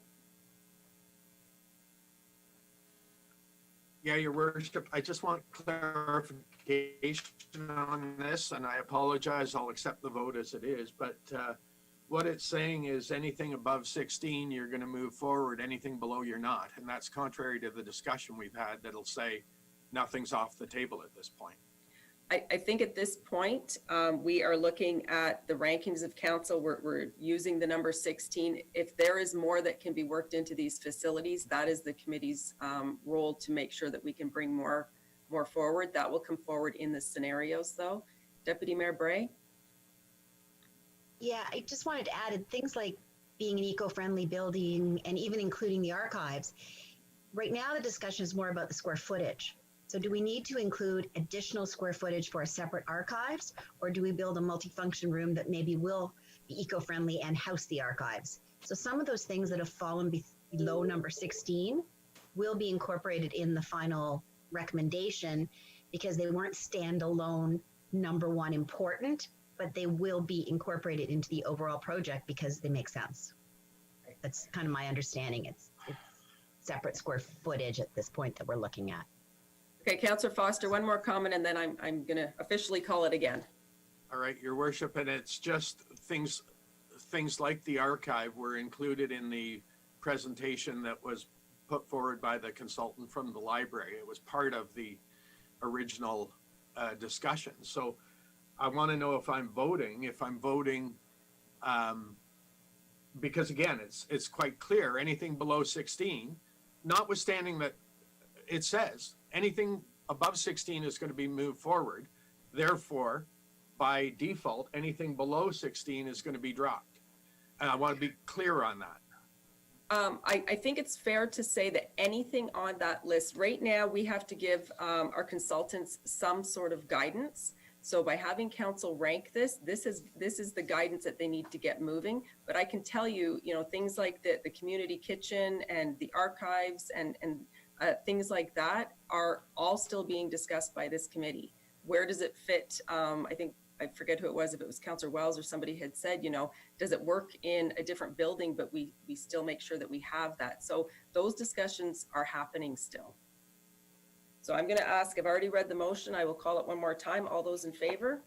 Yeah, Your Worship, I just want clarification on this, and I apologize, I'll accept the vote as it is, but what it's saying is anything above 16, you're going to move forward, anything below, you're not. And that's contrary to the discussion we've had that'll say nothing's off the table at this point. I think at this point, we are looking at the rankings of council. We're using the number 16. If there is more that can be worked into these facilities, that is the committee's role to make sure that we can bring more forward. That will come forward in the scenarios, though. Deputy Mayor Bray? Yeah, I just wanted to add things like being an eco-friendly building and even including the archives. Right now, the discussion is more about the square footage. So So do we need to include additional square footage for a separate archives, or do we build a multifunction room that maybe will be eco-friendly and house the archives? So some of those things that have fallen below number 16 will be incorporated in the final recommendation because they weren't standalone number one important, but they will be incorporated into the overall project because they make sense. That's kind of my understanding. It's separate square footage at this point that we're looking at. Okay, Councillor Foster, one more comment, and then I'm going to officially call it again. All right, Your Worship, and it's just things like the archive were included in the presentation that was put forward by the consultant from the library. It was part of the original discussion. So I want to know if I'm voting, because again, it's quite clear, anything below 16, notwithstanding that it says anything above 16 is going to be moved forward. Therefore, by default, anything below 16 is going to be dropped. And I want to be clear on that. I think it's fair to say that anything on that list, right now, we have to give our consultants some sort of guidance. So by having council rank this is the guidance that they need to get moving. But I can tell you, things like the community kitchen and the archives and things like that are all still being discussed by this committee. Where does it fit? I forget who it was, if it was Councillor Wells or somebody had said, does it work in a different building, but we still make sure that we have that. So those discussions are happening still. So I'm going to ask, I've already read the motion. I will call it one more time. All those in favor?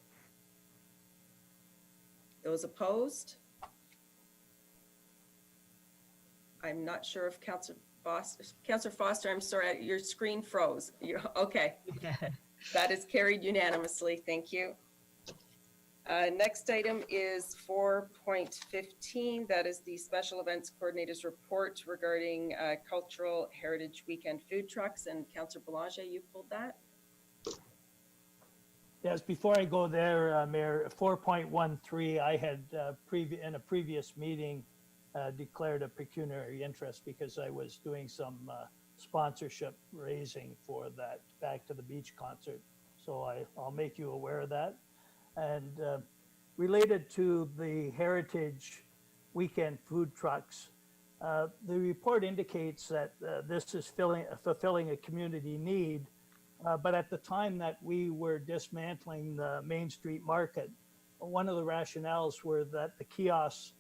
Those opposed? I'm not sure if Councillor Foster, I'm sorry, your screen froze. Okay. That is carried unanimously. Thank you. Next item is 4.15. That is the Special Events Coordinator's Report regarding Cultural Heritage Weekend food trucks. And Councillor Boulanger, you pulled that? Yes, before I go there, Mayor, 4.13, I had in a previous meeting declared a pecuniary interest because I was doing some sponsorship raising for that Back to the Beach concert. So I'll make you aware of that. And related to the Heritage Weekend food trucks, the report indicates that this is fulfilling a community need. But at the time that we were dismantling the Main Street Market, one of the rationales were that the kiosks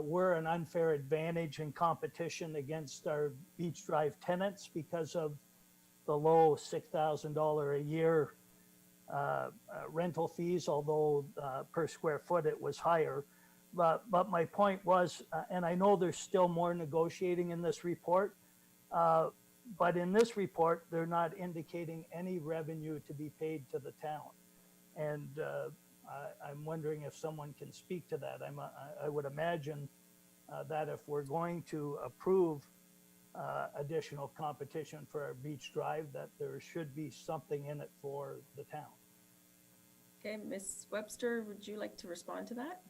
were an unfair advantage in competition against our Beach Drive tenants because of the low $6,000 a year rental fees, although per square foot it was higher. But my point was, and I know there's still more negotiating in this report, but in this report, they're not indicating any revenue to be paid to the town. And I'm wondering if someone can speak to that. I would imagine that if we're going to approve additional competition for our beach drive, that there should be something in it for the town. Okay, Ms. Webster, would you like to respond to that?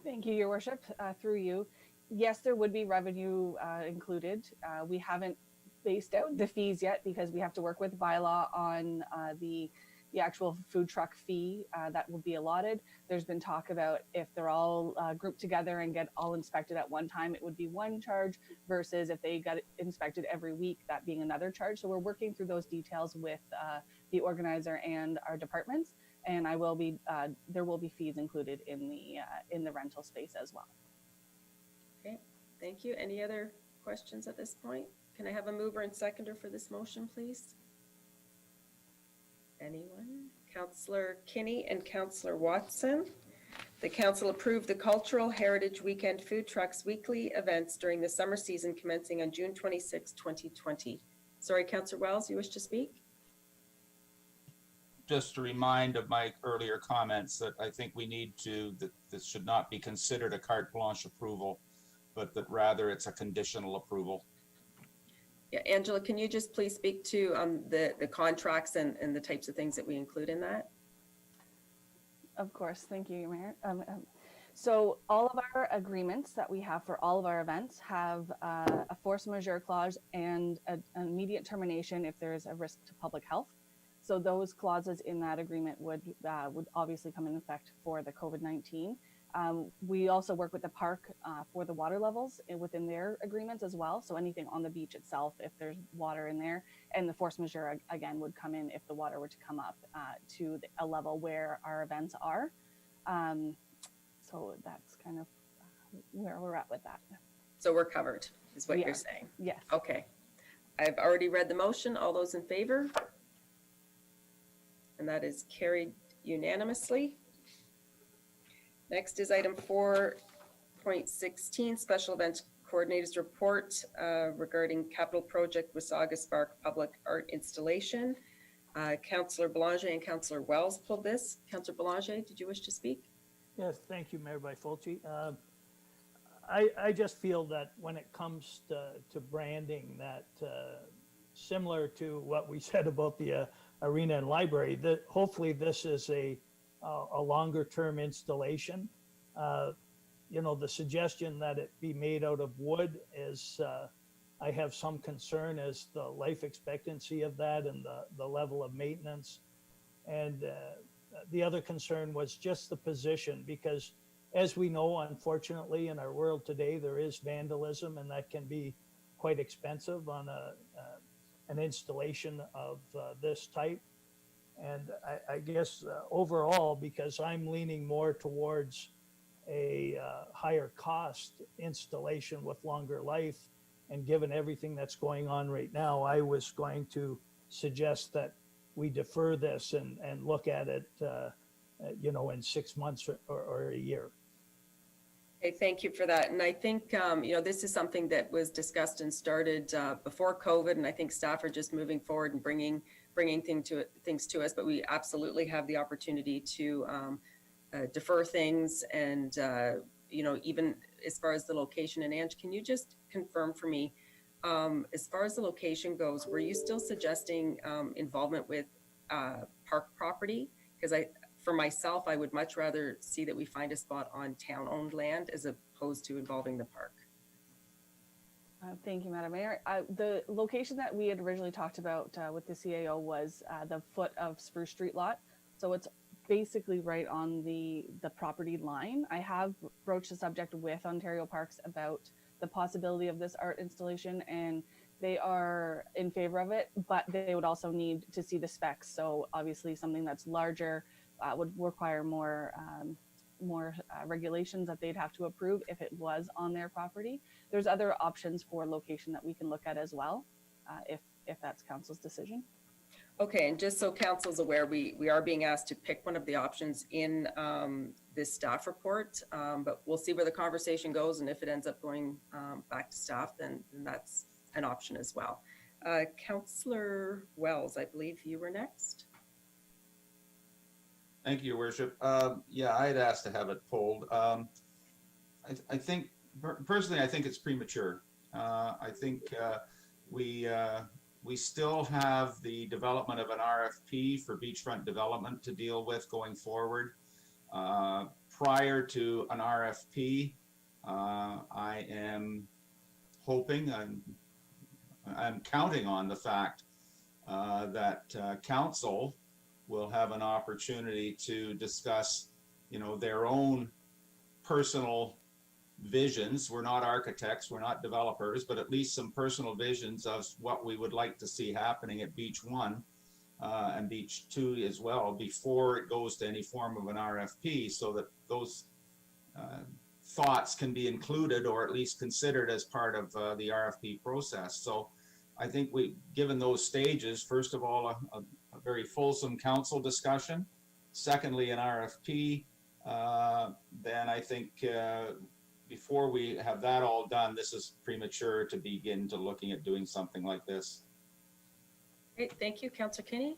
Thank you, Your Worship. Through you. Yes, there would be revenue included. We haven't based out the fees yet because we have to work with bylaw on the actual food truck fee that will be allotted. There's been talk about if they're all grouped together and get all inspected at one time, it would be one charge versus if they got inspected every week, that being another charge. So we're working through those details with the organizer and our departments, and there will be fees included in the rental space as well. Okay, thank you. Any other questions at this point? Can I have a mover and seconder for this motion, please? Anyone? Councillor Kinney and Councillor Watson. The council approved the Cultural Heritage Weekend food trucks weekly events during the summer season commencing on June 26, 2020. Sorry, Councillor Wells, you wish to speak? Just to remind of my earlier comments that I think we need that this should not be considered a carte blanche approval, but that rather it's a conditional approval. Yeah, Angela, can you just please speak to the contracts and the types of things that we include in that? Of course, thank you, Mayor. So all of our agreements that we have for all of our events have a force majeure clause and an immediate termination if there is a risk to public health. So those clauses in that agreement would obviously come in effect for the COVID-19. We also work with the park for the water levels within their agreements as well. So anything on the beach itself, if there's water in there, and the force majeure again would come in if the water were to come up to a level where our events are. So that's kind of where we're at with that. So we're covered, is what We you're are. saying? Yes. Okay. I've already read the motion. All those in favor? And that is carried unanimously. Next is item 4.16, Special Event Coordinators Report regarding capital project Wasaga Spark Public Art Installation. Councillor Belanger and Councillor Wells pulled this. Councillor Belanger, did you wish to speak? Yes, thank you, Mayor Byfolchi. I just feel that when it comes to branding, that similar to what we said about the arena and library, that hopefully this is a longer term installation. You know, the suggestion that it be made out of wood is, I have some concern as the life expectancy of that and the level of maintenance. And the other concern was just the position, because as we know, unfortunately, in our world today, there is vandalism, and that can be quite expensive on an installation of this type. And I guess overall, because I'm leaning more towards a higher cost installation with longer life, and given everything that's going on right now, I was going to suggest that we defer this and look at it, you know, in 6 months or a year. Okay, thank you for that. And I think, you know, this is something that was discussed and started before COVID, and I think staff are just moving forward and bringing things to us, but we absolutely have the opportunity to defer things. And, you know, even as far as the location, and Ange, can you just confirm for me, as far as the location goes, were you still suggesting involvement with park property? Because for myself, I would much rather see that we find a spot on town-owned land as opposed to involving the park. Thank you, Madam Mayor. The location that we had originally talked about with the CAO was the foot of Spruce Street lot. So it's basically right on the property line. I have broached the subject with Ontario Parks about the possibility of this art installation, and they are in favor of it, but they would also need to see the specs. So obviously something that's larger would require more regulations that they'd have to approve if it was on their property. There's other options for location that we can look at as well, if that's council's decision. Okay, and just so council's aware, we are being asked to pick one of the options in this staff report, but we'll see where the conversation goes, and if it ends up going back to staff, then that's an option as well. Councillor Wells, I believe you were next. Thank you, Your Worship. Yeah, I had asked to have it pulled. I think, personally, I think it's premature. I think we still have the development of an RFP for beachfront development to deal with going forward. Prior to an RFP, I am hoping, I'm counting on the fact that council will have an opportunity to discuss, you know, their own personal visions. We're not architects, we're not developers, but at least some personal visions of what we would like to see happening at Beach 1 and Beach 2 as well, before it goes to any form of an RFP, so that those thoughts can be included or at least considered as part of the RFP process. So I think given those stages, first of all, a very fulsome council discussion, secondly, an RFP, then I think before we have that all done, this is premature to begin to looking at doing something like this. Great, thank you, Councillor Kinney.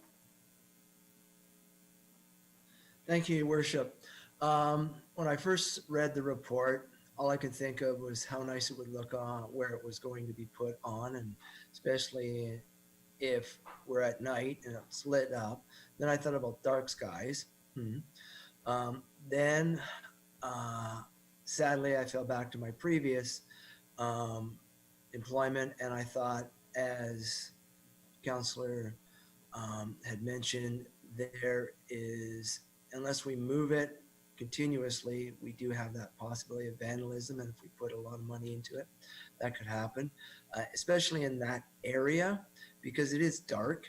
Thank you, Your Worship. When I first read the report, all I could think of was how nice it would look on where it was going to be put on, and especially if we're at night and it's lit up. Then I thought about dark skies. Then sadly, I fell back to my previous employment, and I thought, as Councillor had mentioned, there is, unless we move it continuously, we do have that possibility of vandalism, and if we put a lot of money into it, that could happen, especially in that area, because it is dark.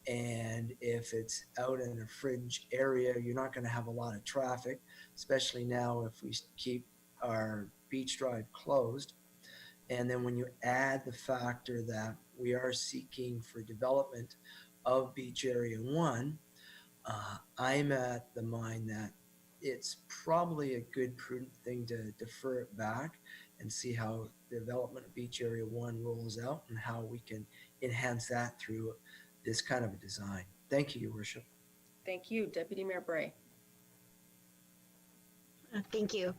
And if it's out in a fringe area, you're not going to have a lot of traffic, especially now if we keep our beach drive closed. And then when you add the factor that we are seeking for development of Beach Area 1, I'm at the mind that it's probably a good, prudent thing to defer it back and see how the development of Beach Area 1 rolls out and how we can enhance that through this kind of a design. Thank you, Your Worship. Thank you, Deputy Mayor Bray. Thank you.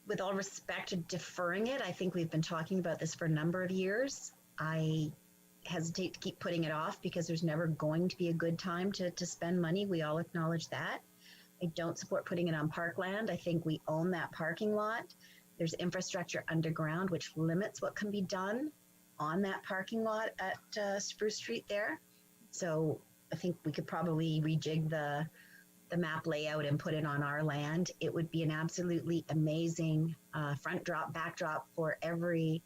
With all respect to deferring it, I think we've been talking about this for a number of years. I hesitate to keep putting it off because there's never going to be a good time to spend money. We all acknowledge that. I don't support putting it on parkland. I think we own that parking lot. There's infrastructure underground, which limits what can be done on that parking lot at Spruce Street there. So I think we could probably rejig the map layout and put it on our land. It would be an absolutely amazing front drop, backdrop for every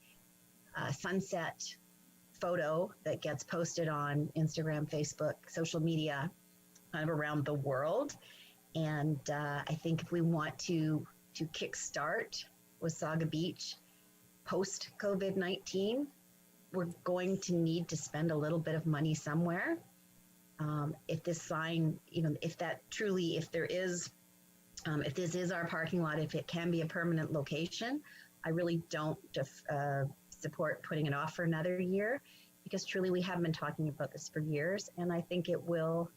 sunset photo that gets posted on Instagram, Facebook, social media, kind of around the world. And I think if we want to kickstart Wasaga Beach post COVID-19, we're going to need to spend a little bit of money somewhere. If this sign, if this is our parking lot, if it can be a permanent location, I really don't support putting it off for another year, because truly we have been talking about this for years, and I think it will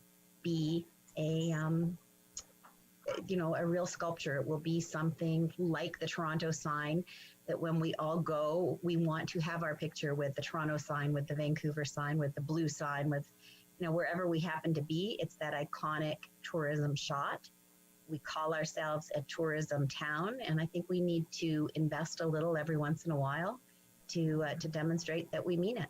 be a real sculpture. It will be something like the Toronto sign, that when we all go, we want to have our picture with the Toronto sign, with the Vancouver sign, with the blue sign, with, wherever we happen to be. It's that iconic tourism shot. We call ourselves a tourism town, and I think we need to invest a little every once in a while to demonstrate that we mean it.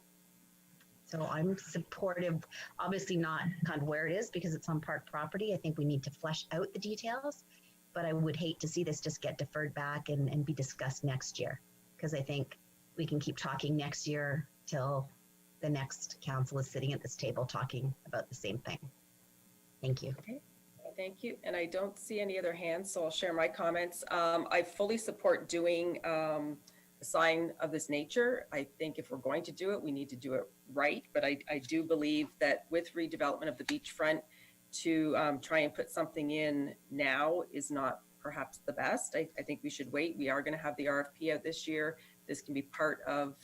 So I'm supportive, obviously not kind of where it is because it's on park property. I think we need to flesh out the details, but I would hate to see this just get deferred back and be discussed next year, because I think we can keep talking next year till the next council is sitting at this table talking about the same thing. Thank you. Okay. Thank you. And I don't see any other hands, so I'll share my comments. I fully support doing a sign of this nature. I think if we're going to do it, we need to do it right. But I do believe that with redevelopment of the beachfront, to try and put something in now is not perhaps the best. I think we should wait. We are going to have the RFP out this year. This can be part of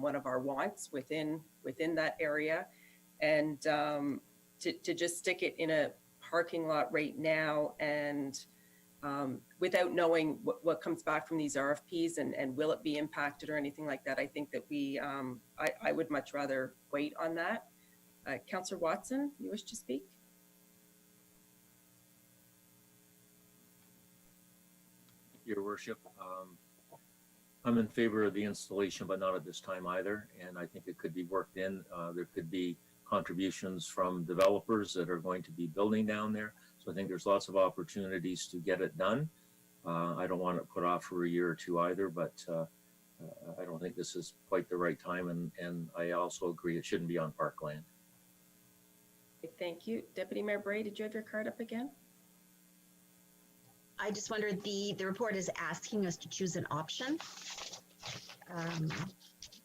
one of our wants within that area. And to just stick it in a parking lot right now and without knowing what comes back from these RFPs and will it be impacted or anything like that, I think that I would much rather wait on that. Councillor Watson, you wish to speak? Your Worship, I'm in favor of the installation, but not at this time either. And I think it could be worked in. There could be contributions from developers that are going to be building down there. So I think there's lots of opportunities to get it done. I don't want it put off for a year or two either, but I don't think this is quite the right time. And I also agree it shouldn't be on parkland. Thank you. Deputy Mayor Bray, did you have your card up again? I just wondered, the report is asking us to choose an option.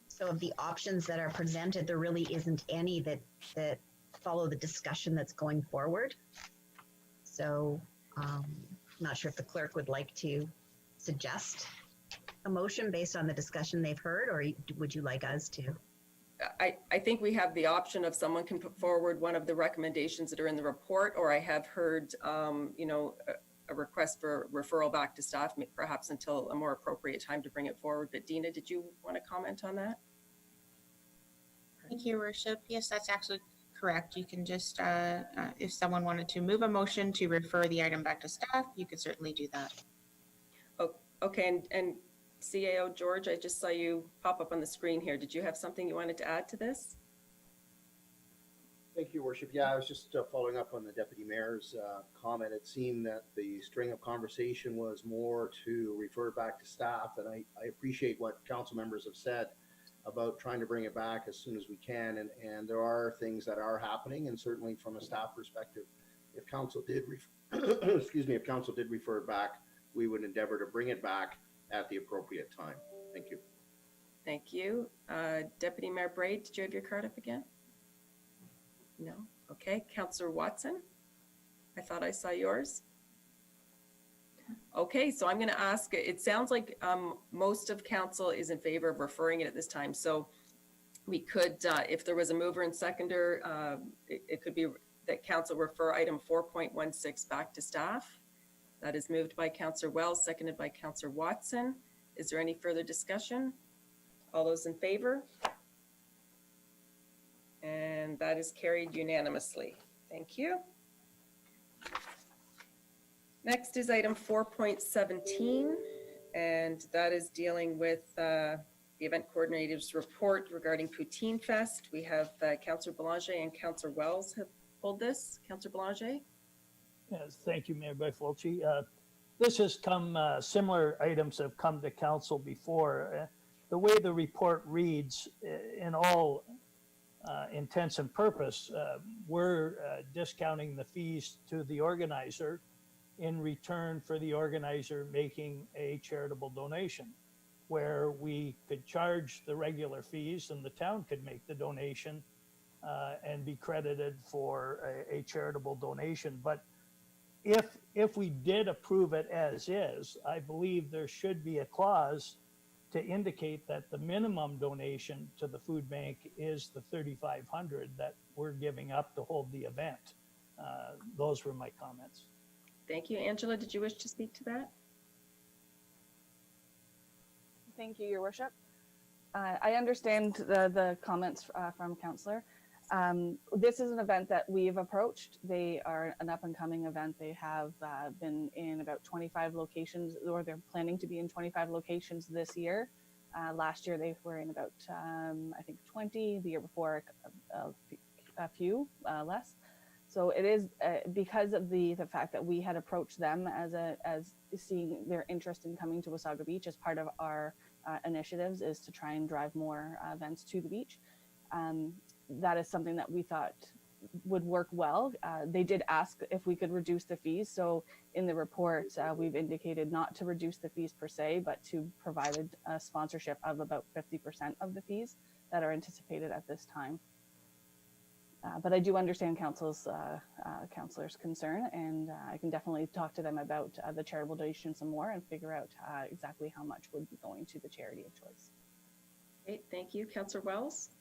So of the options that are presented, there really isn't any that follow the discussion that's going forward. So I'm not sure if the clerk would like to suggest a motion based on the discussion they've heard, or would you like us to? I think we have the option of someone can put forward one of the recommendations that are in the report, or I have heard, a request for referral back to staff, perhaps until a more appropriate time to bring it forward. But Dina, did you want to comment on that? Thank you, Your Worship. Yes, that's actually correct. You can just, if someone wanted to move a motion to refer the item back to staff, you could certainly do that. Oh, okay, and CAO George, I just saw you pop up on the screen here. Did you have something you wanted to add to this? Thank you, Your Worship. Yeah, I was just following up on the Deputy Mayor's comment. It seemed that the string of conversation was more to refer back to staff, and I appreciate what council members have said about trying to bring it back as soon as we can. And there are things that are happening, and certainly from a staff perspective, if council did, excuse me, if council did refer it back, we would endeavor to bring it back at the appropriate time. Thank you. Thank you. Deputy Mayor Braid, did you have your card up again? No? Okay. Councillor Watson? I thought I saw yours. Okay, so I'm going to ask, it sounds like most of council is in favor of referring it at this time. So we could, if there was a mover and seconder, it could be that council refer item 4.16 back to staff. That is moved by Councillor Wells, seconded by Councillor Watson. Is there any further discussion? All those in favor? And that is carried unanimously. Thank you. Next is item 4.17, and that is dealing with the event coordinator's report regarding Poutine Fest. We have Councillor Belanger and Councillor Wells have pulled this. Councillor Belanger? Yes, thank you, Mayor Byfolchi. This has come, similar items have come to council before. The way the report reads, in all intents and purpose, we're discounting the fees to the organizer in return for the organizer making a charitable donation, where we could charge the regular fees and the town could make the donation and be credited for a charitable donation. But if we did approve it as is, I believe there should be a clause to indicate that the minimum donation to the food bank is the $3,500 that we're giving up to hold the event. Those were my comments. Thank you. Angela, did you wish to speak to that? Thank you, Your Worship. I understand the comments from Councillor. This is an event that we've approached. They are an up-and-coming event. They have been in about 25 locations, or they're planning to be in 25 locations this year. Last year they were in about, I think 20, the year before a few less. So it is because of the fact that we had approached them as seeing their interest in coming to Wasaga Beach as part of our initiatives is to try and drive more events to the beach. That is something that we thought would work well. They did ask if we could reduce the fees. So in the report, we've indicated not to reduce the fees per se, but to provide a sponsorship of about 50% of the fees that are anticipated at this time. But I do understand councillor's concern, and I can definitely talk to them about the charitable donation some more and figure out exactly how much would be going to the charity of choice. Great, thank you. Councillor Wells?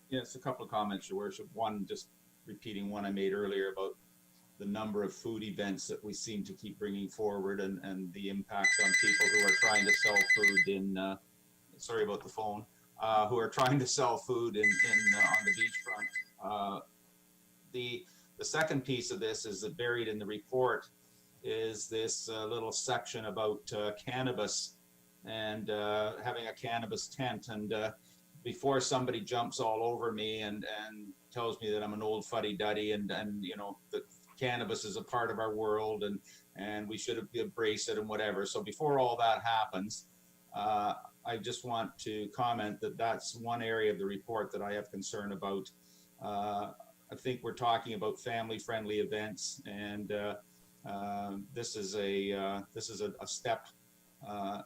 Yes, a couple of comments, Your Worship. One, just repeating one I made earlier about the number of food events that we seem to keep bringing forward and the impact on people who are trying to sell food in, sorry about the phone, who are trying to sell food on the beachfront. The second piece of this is that buried in the report is this little section about cannabis and having a cannabis tent. And before somebody jumps all over me and tells me that I'm an old fuddy-duddy and you know, that cannabis is a part of our world and we should embrace it and whatever. So before all that happens, I just want to comment that that's one area of the report that I have concern about. I think we're talking about family-friendly events, and this is a step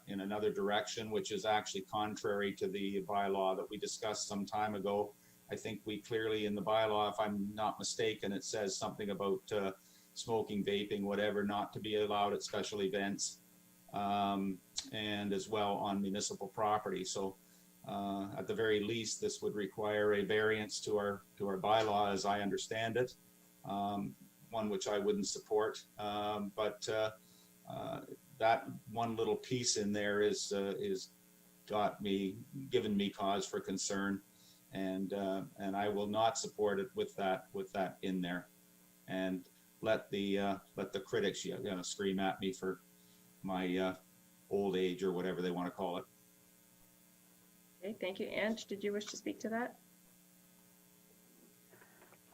in another direction, which is actually contrary to the bylaw that we discussed some time ago. I think we clearly in the bylaw, if I'm not mistaken, it says something about smoking, vaping, whatever, not to be allowed at special events. And as well on municipal property. So at the very least, this would require a variance to our bylaw as I understand it, one which I wouldn't support. But that one little piece in there is given me cause for concern. and I will not support it with that in there, and let the critics scream at me for my old age or whatever they want to call it. Okay, thank you. Ange, did you wish to speak to that?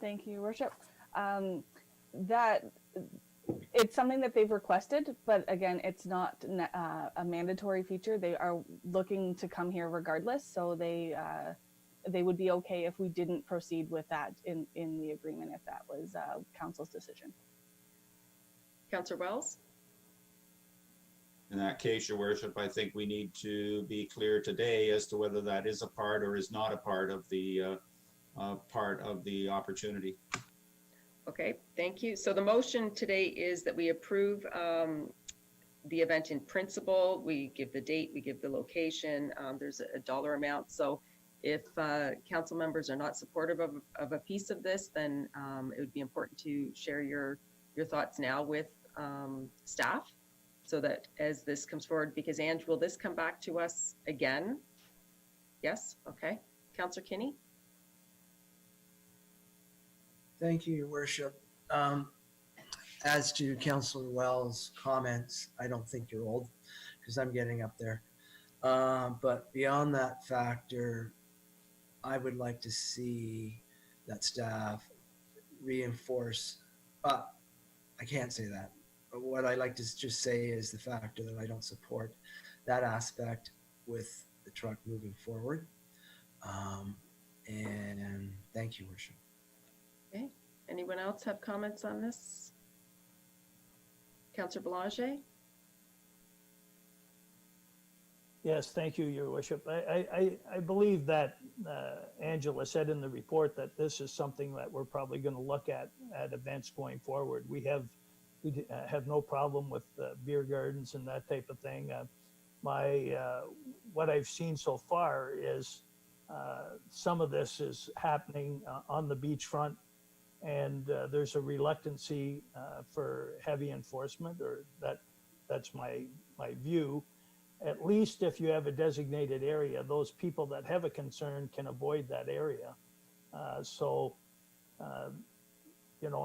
Thank you, Your Worship. That it's something that they've requested, but again, it's not a mandatory feature. They are looking to come here regardless, so they would be okay if we didn't proceed with that in the agreement if that was council's decision. Councillor Wells? In that case, Your Worship, I think we need to be clear today as to whether that is a part or is not a part of the opportunity. Okay, thank you. So the motion today is that we approve the event in principle. We give the date, we give the location, there's a dollar amount. So if council members are not supportive of a piece of this, then it would be important to share your thoughts now with staff, so that as this comes forward, because Ange, will this come back to us again? Yes, okay. Councillor Kinney? Thank you, Your Worship. As to Councillor Wells' comments, I don't think you're old, because I'm getting up there. But beyond that factor, I would like to see that staff reinforce, I can't say that. What I like to just say is the factor that I don't support that aspect with the truck moving forward. And thank you, Worship. Okay, anyone else have comments on this? Councillor Belanger? Yes, thank you, Your Worship. I believe that Angela said in the report that this is something that we're probably going to look at events going forward. We have no problem with beer gardens and that type of thing. What I've seen so far is some of this is happening on the beachfront, and there's a reluctancy for heavy enforcement, or that's my view. At least if you have a designated area, those people that have a concern can avoid that area.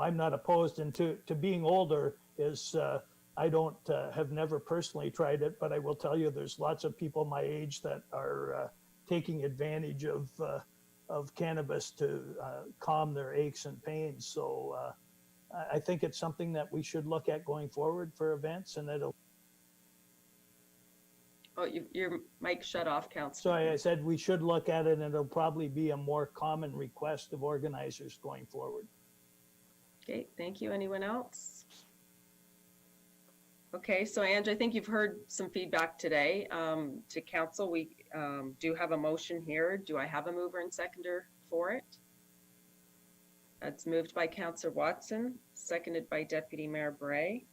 I'm not opposed, and to being older is, I don't have never personally tried it, but I will tell you there's lots of people my age that are taking advantage of cannabis to calm their aches and pains. So I think it's something that we should look at going forward for events, and it'll. Oh, your mic shut off, Councillor. Sorry, I said we should look at it, and it'll probably be a more common request of organizers going forward. Okay, thank you. Anyone else? Okay, so Ange, I think you've heard some feedback today to council. We do have a motion here. Do I have a mover and seconder for it? That's moved by Councillor Watson, seconded by Deputy Mayor Bray.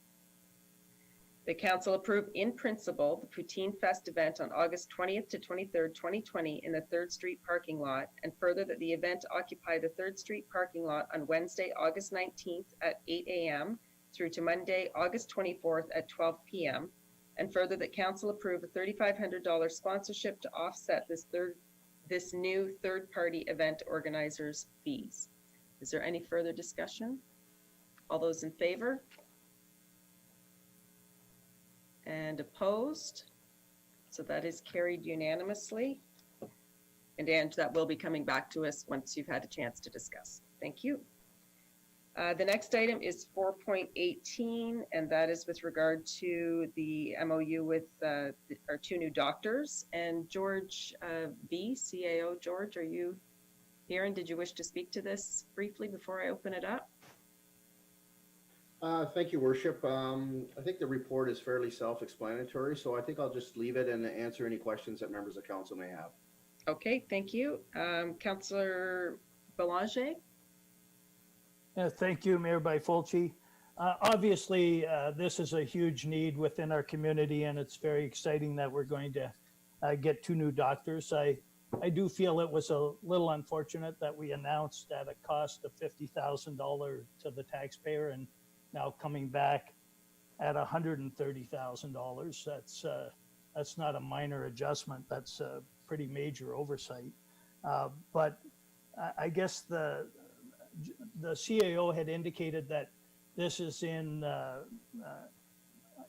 The council approved in principle the Poutine Fest event on August 20th to 23rd, 2020 in the 3rd Street parking lot, and further that the event occupy the 3rd Street parking lot on Wednesday, August 19th at 8 a.m. through to Monday, August 24th at 12 p.m. And further that council approve a $3,500 sponsorship to offset this new third-party event organizers' fees. Is there any further discussion? All those in favor? And opposed? So that is carried unanimously. And Ange, that will be coming back to us once you've had a chance to discuss. Thank you. The next item is 4.18, and that is with regard to the MOU with our 2 new doctors. And George B, CAO. George, are you here, and did you wish to speak to this briefly before I open it up? Thank you, Worship. I think the report is fairly self-explanatory, so I think I'll just leave it and answer any questions that members of council may have. Okay, thank you. Councillor Belanger? Thank you, Mayor Bifulci. Obviously, this is a huge need within our community, and it's very exciting that we're going to get 2 new doctors. I do feel it was a little unfortunate that we announced at a cost of $50,000 to the taxpayer, and now coming back at $130,000. That's not a minor adjustment. That's a pretty major oversight. But I guess the CAO had indicated that this is in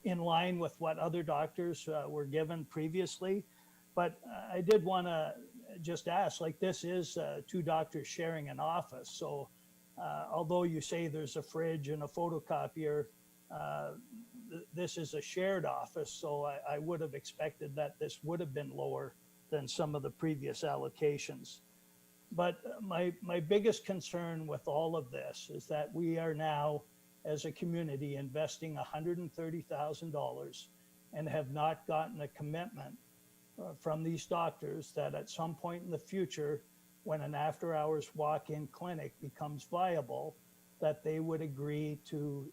line with what other doctors were given previously. But I did want to just ask, like, this is two doctors sharing an office. So although you say there's a fridge and a photocopier, this is a shared office. So I would have expected that this would have been lower than some of the previous allocations. But my biggest concern with all of this is that we are now, as a community, investing $130,000 and have not gotten a commitment from these doctors that at some point in the future, when an after-hours walk-in clinic becomes viable, that they would agree to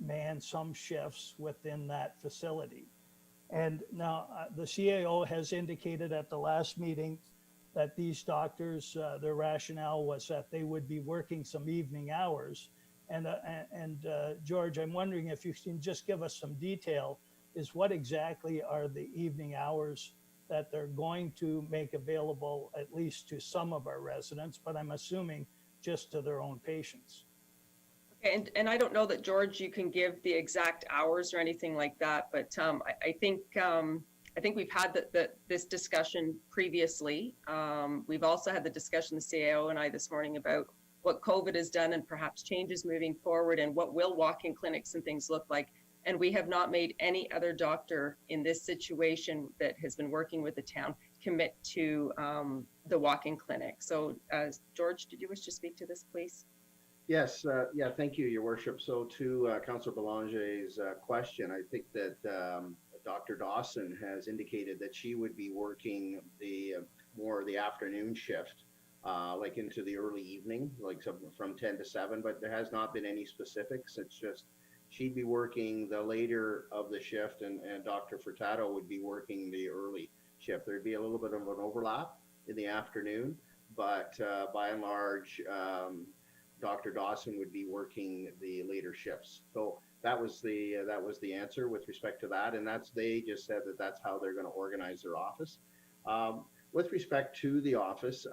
man some shifts within that facility. And now the CAO has indicated at the last meeting that these doctors, their rationale was that they would be working some evening hours. And George, I'm wondering if you can just give us some detail, is what exactly are the evening hours that they're going to make available, at least to some of our residents, but I'm assuming just to their own patients. Okay, and I don't know that, George, you can give the exact hours or anything like that, but I think we've had this discussion previously. We've also had the discussion, the CAO and I, this morning about what COVID has done and perhaps changes moving forward and what will walk-in clinics and things look like. And we have not made any other doctor in this situation that has been working with the town commit to the walk-in clinic. So George, did you wish to speak to this, please? Yes, yeah, thank you, Your Worship. So to Councillor Belanger's question, I think that Dr. Dawson has indicated that she would be working the more of the afternoon shift, like into the early evening, like from 10 to 7, but there has not been any specifics. It's just she'd be working the later of the shift and Dr. Furtado would be working the early shift. There'd be a little bit of an overlap in the afternoon, but by and large, Dr. Dawson would be working the later shifts. So that was the answer with respect to that, and they just said that that's how they're going to organize their office. With respect to the office,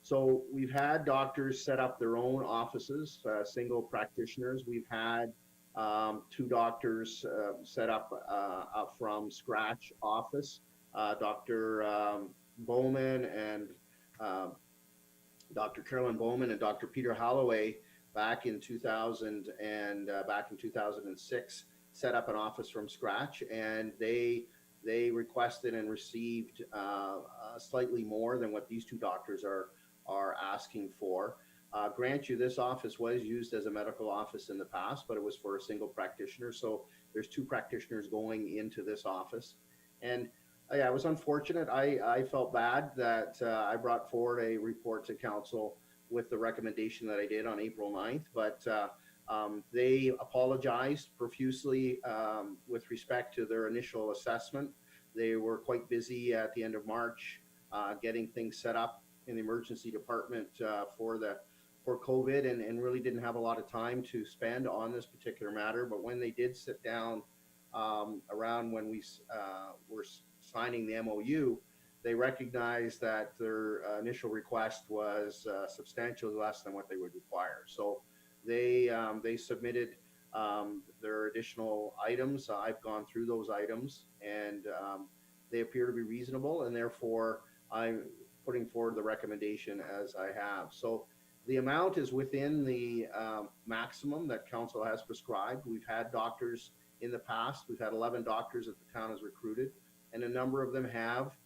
so we've had doctors set up their own offices, single practitioners. We've had 2 doctors set up a from scratch office, Dr. Bowman and Dr. Carolyn Bowman and Dr. Peter Holloway back in 2006 set up an office from scratch, and they requested and received slightly more than what these 2 doctors are asking for. Grant you, this office was used as a medical office in the past, but it was for a single practitioner. So there's 2 practitioners going into this office. And yeah, it was unfortunate. I felt bad that I brought forward a report to council with the recommendation that I did on April 9th, but they apologized profusely with respect to their initial assessment. They were quite busy at the end of March getting things set up in the emergency department for COVID and really didn't have a lot of time to spend on this particular matter. But when they did sit down around when we were signing the MOU, they recognized that their initial request was substantially less than what they would require. So they submitted their additional items. I've gone through those items and they appear to be reasonable, and therefore I'm putting forward the recommendation as I have. So the amount is within the maximum that council has prescribed. We've had doctors in the past. We've had 11 doctors that the town has recruited, and a number of them have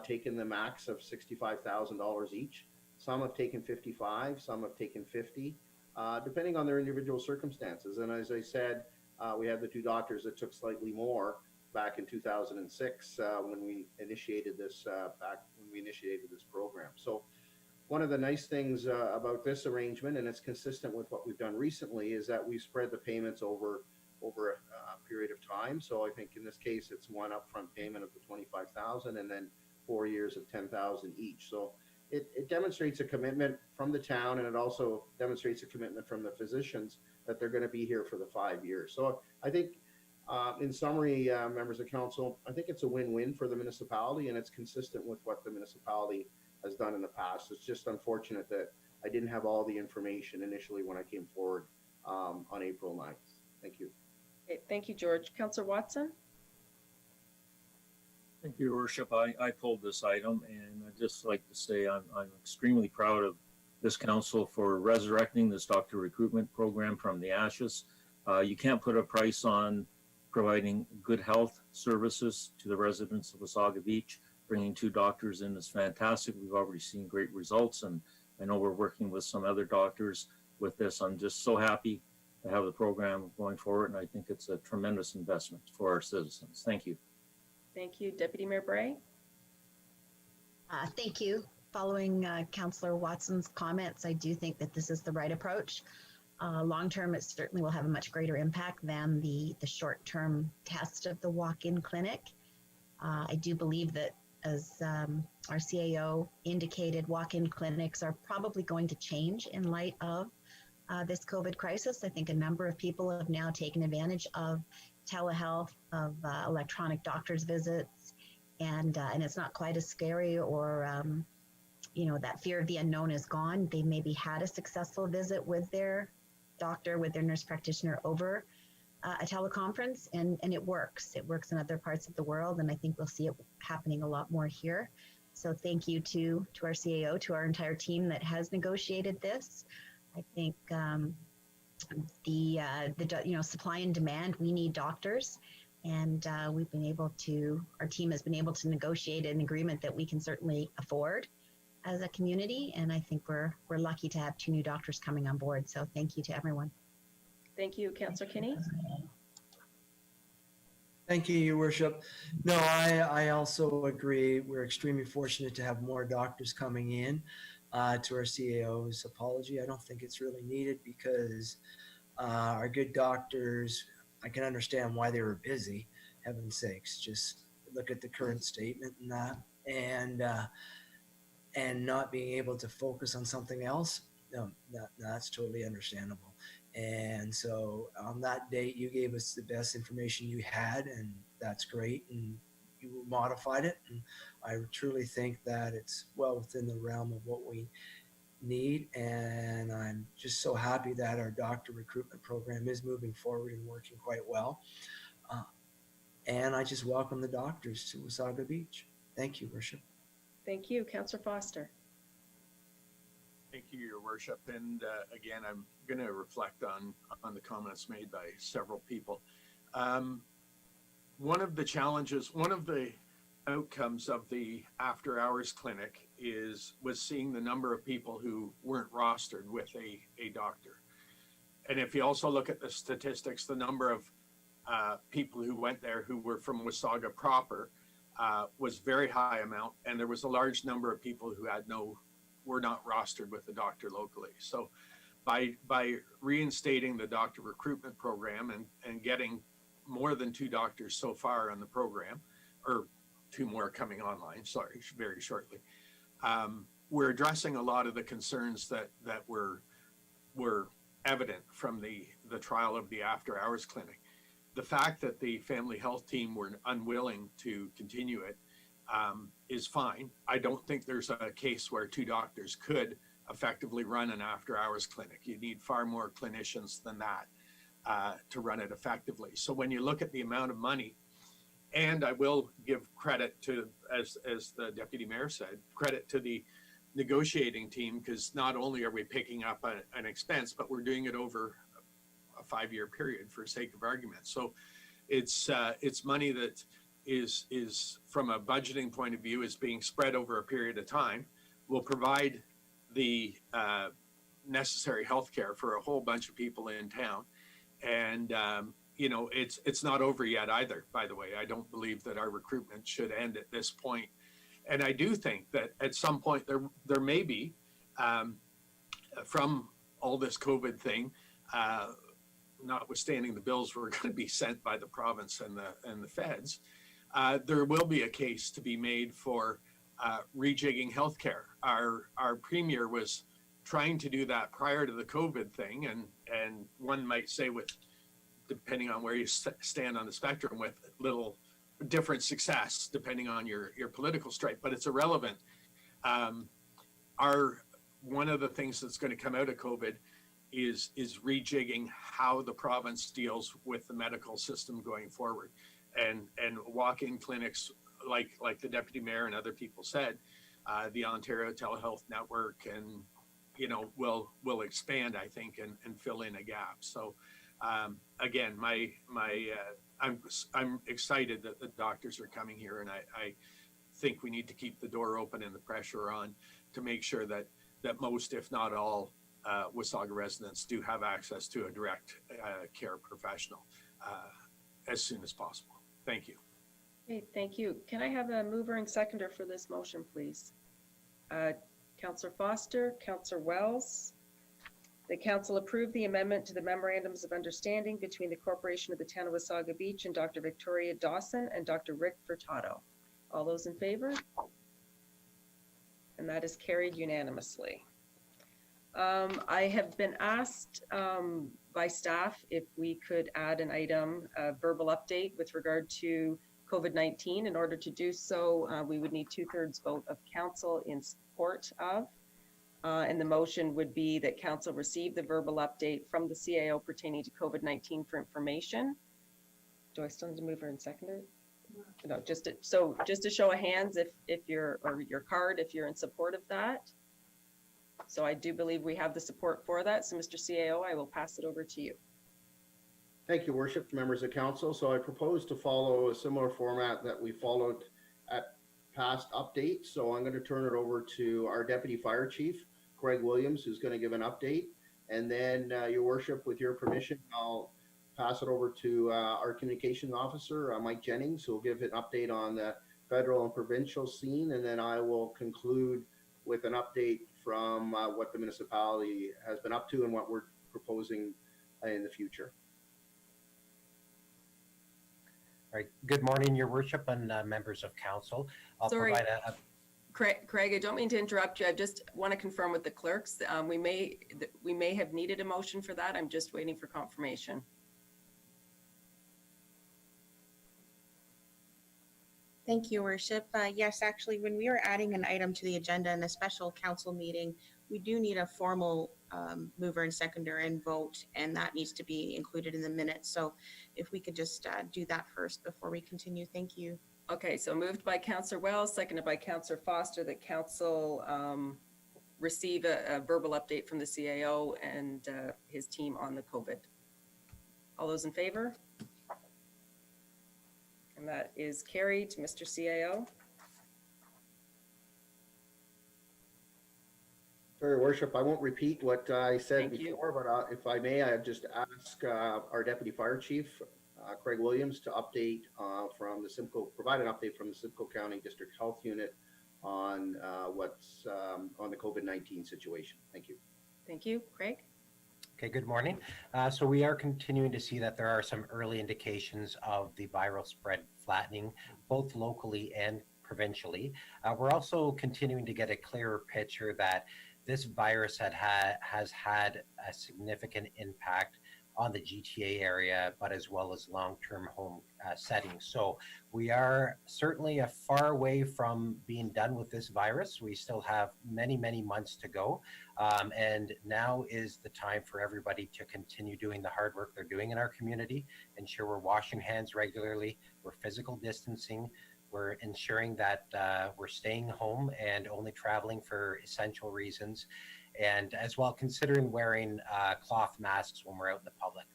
taken the max of $65,000 each. Some have taken 55, some have taken 50, depending on their individual circumstances. And as I said, we had the 2 doctors that took slightly more back in 2006 when we initiated this program. So one of the nice things about this arrangement, and it's consistent with what we've done recently, is that we spread the payments over a period of time. So I think in this case, it's one upfront payment of the $25,000 and then 4 years of $10,000 each. So it demonstrates a commitment from the town, and it also demonstrates a commitment from the physicians that they're going to be here for the 5 years. So I think in summary, members of council, I think it's a win-win for the municipality, and it's consistent with what the municipality has done in the past. It's just unfortunate that I didn't have all the information initially when I came forward on April 9th. Thank you. Okay, thank you, George. Councillor Watson? Thank you, Your Worship. I pulled this item, and I'd just like to say I'm extremely proud of this council for resurrecting this doctor recruitment program from the ashes. You can't put a price on providing good health services to the residents of Wasaga Beach. Bringing 2 doctors in is fantastic. We've already seen great results, and I know we're working with some other doctors with this. I'm just so happy to have the program going forward, and I think it's a tremendous investment for our citizens. Thank you. Thank you. Deputy Mayor Bray? Thank you. Following Councillor Watson's comments, I do think that this is the right approach. Long term, it certainly will have a much greater impact than the short term test of the walk-in clinic. I do believe that, as our CAO indicated, walk-in clinics are probably going to change in light of this COVID crisis. I think a number of people have now taken advantage of telehealth, of electronic doctor's visits, and it's not quite as scary, or that fear of the unknown is gone. They maybe had a successful visit with their doctor, with their nurse practitioner over a teleconference, and it works. It works in other parts of the world, and I think we'll see it happening a lot more here. So thank you to our CAO, to our entire team that has negotiated this. I think supply and demand, we need doctors, and our team has been able to negotiate an agreement that we can certainly afford as a community, and I think we're lucky to have 2 new doctors coming on board. So thank you to everyone. Thank you. Councillor Kinney? Thank you, Your Worship. No, I also agree. We're extremely fortunate to have more doctors coming in. To our CAO's apology, I don't think it's really needed, because our good doctors, I can understand why they were busy. Heaven's sakes, just look at the current statement and that, and not being able to focus on something else. No, that's totally understandable. And so on that date, you gave us the best information you had, and that's great. And you modified it. And I truly think that it's well within the realm of what we need. And I'm just so happy that our doctor recruitment program is moving forward and working quite well. And I just welcome the doctors to Wasaga Beach. Thank you, Worship. Thank you. Councillor Foster? Thank you, Your Worship. And again, I'm going to reflect on the comments made by several people. One of the challenges, one of the outcomes of the after hours clinic was seeing the number of people who weren't rostered with a doctor. And if you also look at the statistics, the number of people who went there who were from Wasaga proper was very high amount. And there was a large number of people who were not rostered with a doctor locally. So by reinstating the doctor recruitment program and getting more than 2 doctors so far on the program, or 2 more coming online, sorry, very shortly, we're addressing a lot of the concerns that were evident from the trial of the after hours clinic. The fact that the family health team were unwilling to continue it is fine. I don't think there's a case where 2 doctors could effectively run an after hours clinic. You need far more clinicians than that to run it effectively. So when you look at the amount of money, and I will give credit to, as the Deputy Mayor said, credit to the negotiating team, because not only are we picking up an expense, but we're doing it over a 5-year period for sake of argument. So it's money that is from a budgeting point of view is being spread over a period of time, will provide the necessary health care for a whole bunch of people in town. And it's not over yet either, by the way. I don't believe that our recruitment should end at this point. And I do think that at some point there may be, from all this COVID thing, notwithstanding the bills were going to be sent by the province and the feds, there will be a case to be made for rejigging healthcare. Our premier was trying to do that prior to the COVID thing, and one might say, with depending on where you stand on the spectrum, with little different success depending on your political stripe, but it's irrelevant. One of the things that's going to come out of COVID is rejigging how the province deals with the medical system going forward, and walk-in clinics like the deputy mayor and other people said, the Ontario Telehealth Network, and will expand, I think, and fill in a gap. So again, I'm excited that the doctors are coming here, and I think we need to keep the door open and the pressure on to make sure that most, if not all, Wasaga residents do have access to a direct care professional as soon as possible. Thank you. Okay, thank you. Can I have a mover and seconder for this motion, please? Councillor Foster, Councillor Wells. The council approved the amendment to the memorandums of understanding between the Corporation of the Town of Wasaga Beach and Dr. Victoria Dawson and Dr. Rick Furtado. All those in favor? And that is carried unanimously. I have been asked by staff if we could add an item, a verbal update with regard to COVID-19. In order to do so, we would need 2/3 vote of council in support of. And the motion would be that council receive the verbal update from the CAO pertaining to COVID-19 for information. Do I still need to move her and second it? No, just a show of hands if you're, or your card, if you're in support of that. So I do believe we have the support for that. So Mr. CAO, I will pass it over to you. Thank you, Worship, members of council. So I propose to follow a similar format that we followed at past updates. So I'm going to turn it over to our Deputy Fire Chief, Craig Williams, who's going to give an update. And then, Your Worship, with your permission, I'll pass it over to our Communications Officer, Mike Jennings, who will give an update on the federal and provincial scene. And then I will conclude with an update from what the municipality has been up to and what we're proposing in the future. All right. Good morning, Your Worship, and members of council. I'll provide a Craig, I don't mean to interrupt you. I just want to confirm with the clerks. We may have needed a motion for that. I'm just waiting for confirmation. Thank you, Worship. Yes, actually, when we are adding an item to the agenda in a special council meeting, we do need a formal mover and seconder and vote, and that needs to be included in the minutes. So if we could just do that first before we continue. Thank you. Okay, so moved by Councillor Wells, seconded by Councillor Foster, that council receive a verbal update from the CAO and his team on the COVID. All those in favor? And that is carried. Mr. CAO. Your Worship, I won't repeat what I said before, but if I may, I just ask our Deputy Fire Chief, Craig Williams, to update from the Simcoe, provide an update from the Simcoe County District Health Unit on what's on the COVID-19 situation. Thank you. Thank you. Craig? Okay, good morning. So we are continuing to see that there are some early indications of the viral spread flattening, both locally and provincially. We're also continuing to get a clearer picture that this virus has had a significant impact on the GTA area, but as well as long-term home settings. So we are certainly a far way from being done with this virus. We still have many, many months to go. And now is the time for everybody to continue doing the hard work they're doing in our community, ensure we're washing hands regularly, we're physical distancing, we're ensuring that we're staying home and only traveling for essential reasons, and as well considering wearing cloth masks when we're out in the public.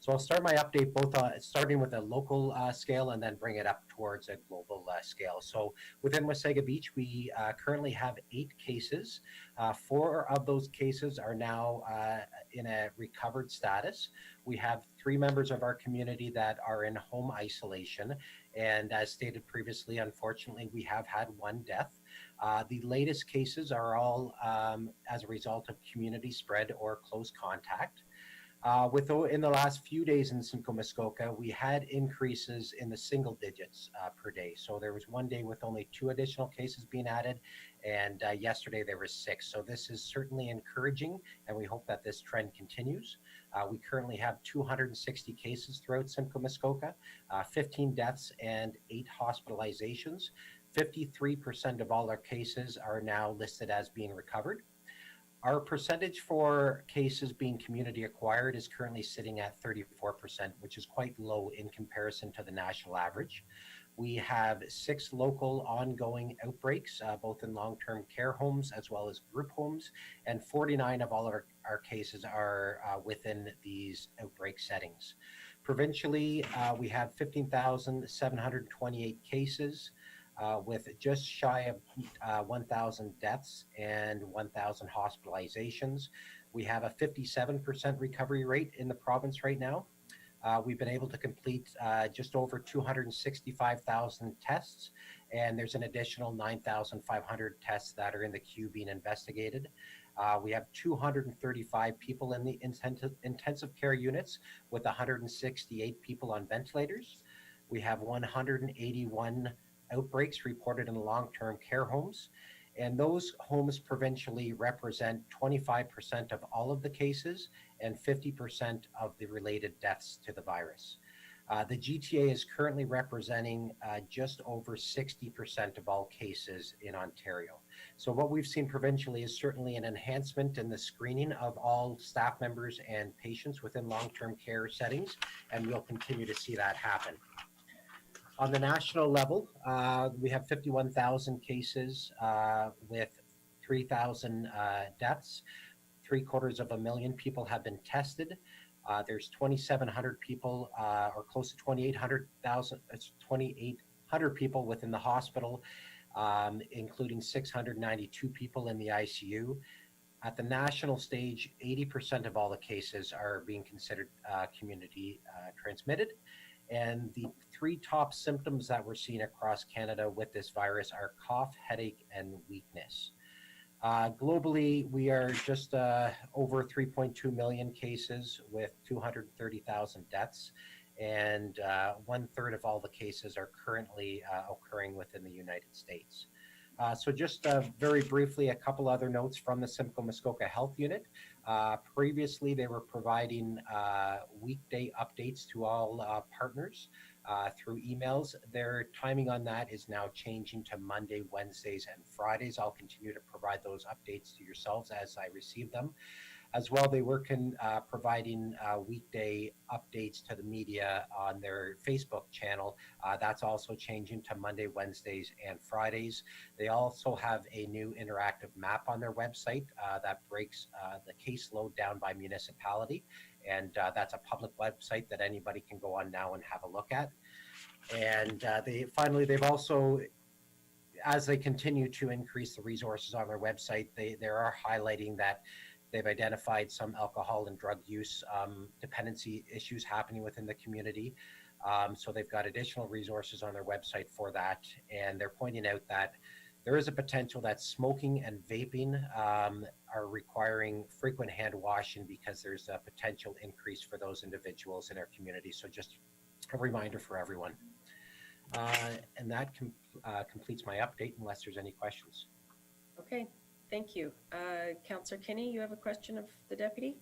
So I'll start my update both starting with a local scale and then bring it up towards a global scale. So within Wasaga Beach, we currently have 8 cases. 4 of those cases are now in a recovered status. We have 3 members of our community that are in home isolation. And as stated previously, unfortunately, we have had 1 death. The latest cases are all as a result of community spread or close contact. In the last few days in Simcoe Muskoka, we had increases in the single digits per day. So there was 1 day with only 2 additional cases being added, and yesterday there were 6. So this is certainly encouraging, and we hope that this trend continues. We currently have 260 cases throughout Simcoe Muskoka, 15 deaths and 8 hospitalizations. 53% of all our cases are now listed as being recovered. Our percentage for cases being community acquired is currently sitting at 34%, which is quite low in comparison to the national average. We have 6 local ongoing outbreaks, both in long-term care homes as well as group homes, and 49 of all of our cases are within these outbreak settings. Provincially, we have 15,728 cases, with just shy of 1,000 deaths and 1,000 hospitalizations. We have a 57% recovery rate in the province right now. We've been able to complete just over 265,000 tests, and there's an additional 9,500 tests that are in the queue being investigated. We have 235 people in the intensive care units, with 168 people on ventilators. We have 181 outbreaks reported in long-term care homes, and those homes provincially represent 25% of all of the cases and 50% of the related deaths to the virus. The GTA is currently representing just over 60% of all cases in Ontario. So what we've seen provincially is certainly an enhancement in the screening of all staff members and patients within long-term care settings, and we'll continue to see that happen. On the national level, we have 51,000 cases with 3,000 deaths. 750,000 people have been tested. There's 2,700 people, or close to 2,800 people within the hospital, including 692 people in the ICU. At the national stage, 80% of all the cases are being considered community transmitted. And the 3 top symptoms that we're seeing across Canada with this virus are cough, headache, and weakness. Globally, we are just over 3.2 million cases with 230,000 deaths, and 1/3 of all the cases are currently occurring within the United States. So just very briefly, a couple other notes from the Simcoe Muskoka Health Unit. Previously, they were providing weekday updates to all partners through emails. Their timing on that is now changing to Monday, Wednesdays, and Fridays. I'll continue to provide those updates to yourselves as I receive them. As well, they were providing weekday updates to the media on their Facebook channel. That's also changing to Monday, Wednesdays, and Fridays. They also have a new interactive map on their website that breaks the caseload down by municipality. And that's a public website that anybody can go on now and have a look at. And they've also, as they continue to increase the resources on their website, they are highlighting that they've identified some alcohol and drug use dependency issues happening within the community. So they've got additional resources on their website for that. And they're pointing out that there is a potential that smoking and vaping are requiring frequent hand washing because there's a potential increase for those individuals in our community. So just a reminder for everyone. And that completes my update unless there's any questions. Okay. Thank you. Councillor Kinney, you have a question of the deputy?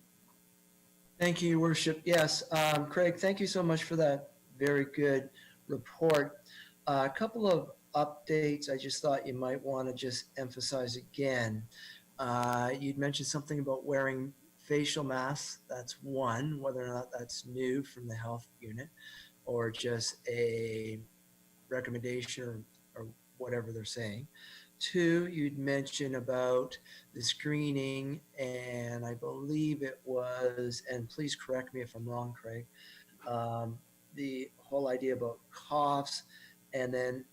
Thank you, Your Worship. Yes, Craig, thank you so much for that very good report. A couple of updates I just thought you might want to just emphasize again. You'd mentioned something about wearing facial masks. That's one, whether or not that's new from the health unit or just a recommendation or whatever they're saying. 2, you'd mentioned about the screening, and I believe it was, and please correct me if I'm wrong, Craig, the whole idea about coughs and then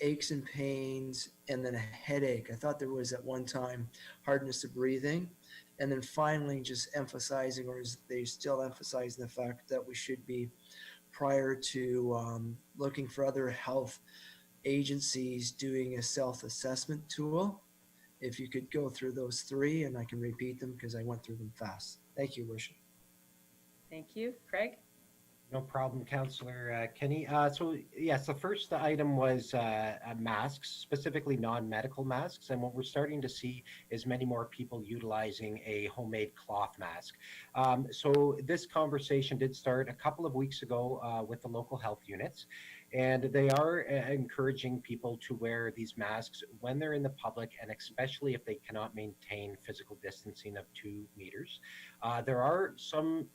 aches and pains and then a headache. I thought there was at one time hardness of breathing. And then finally, just emphasizing, or is they still emphasizing the fact that we should be, prior to looking for other health agencies, doing a self-assessment tool. If you could go through those 3, and I can repeat them because I went through them fast. Thank you, Worship. Thank you. Craig? No problem, Councillor Kinney. So yes, the first item was masks, specifically non-medical masks. And what we're starting to see is many more people utilizing a homemade cloth mask. So this conversation did start a couple of weeks ago with the local health units. And they are encouraging people to wear these masks when they're in the public, and especially if they cannot maintain physical distancing of 2 meters. There are some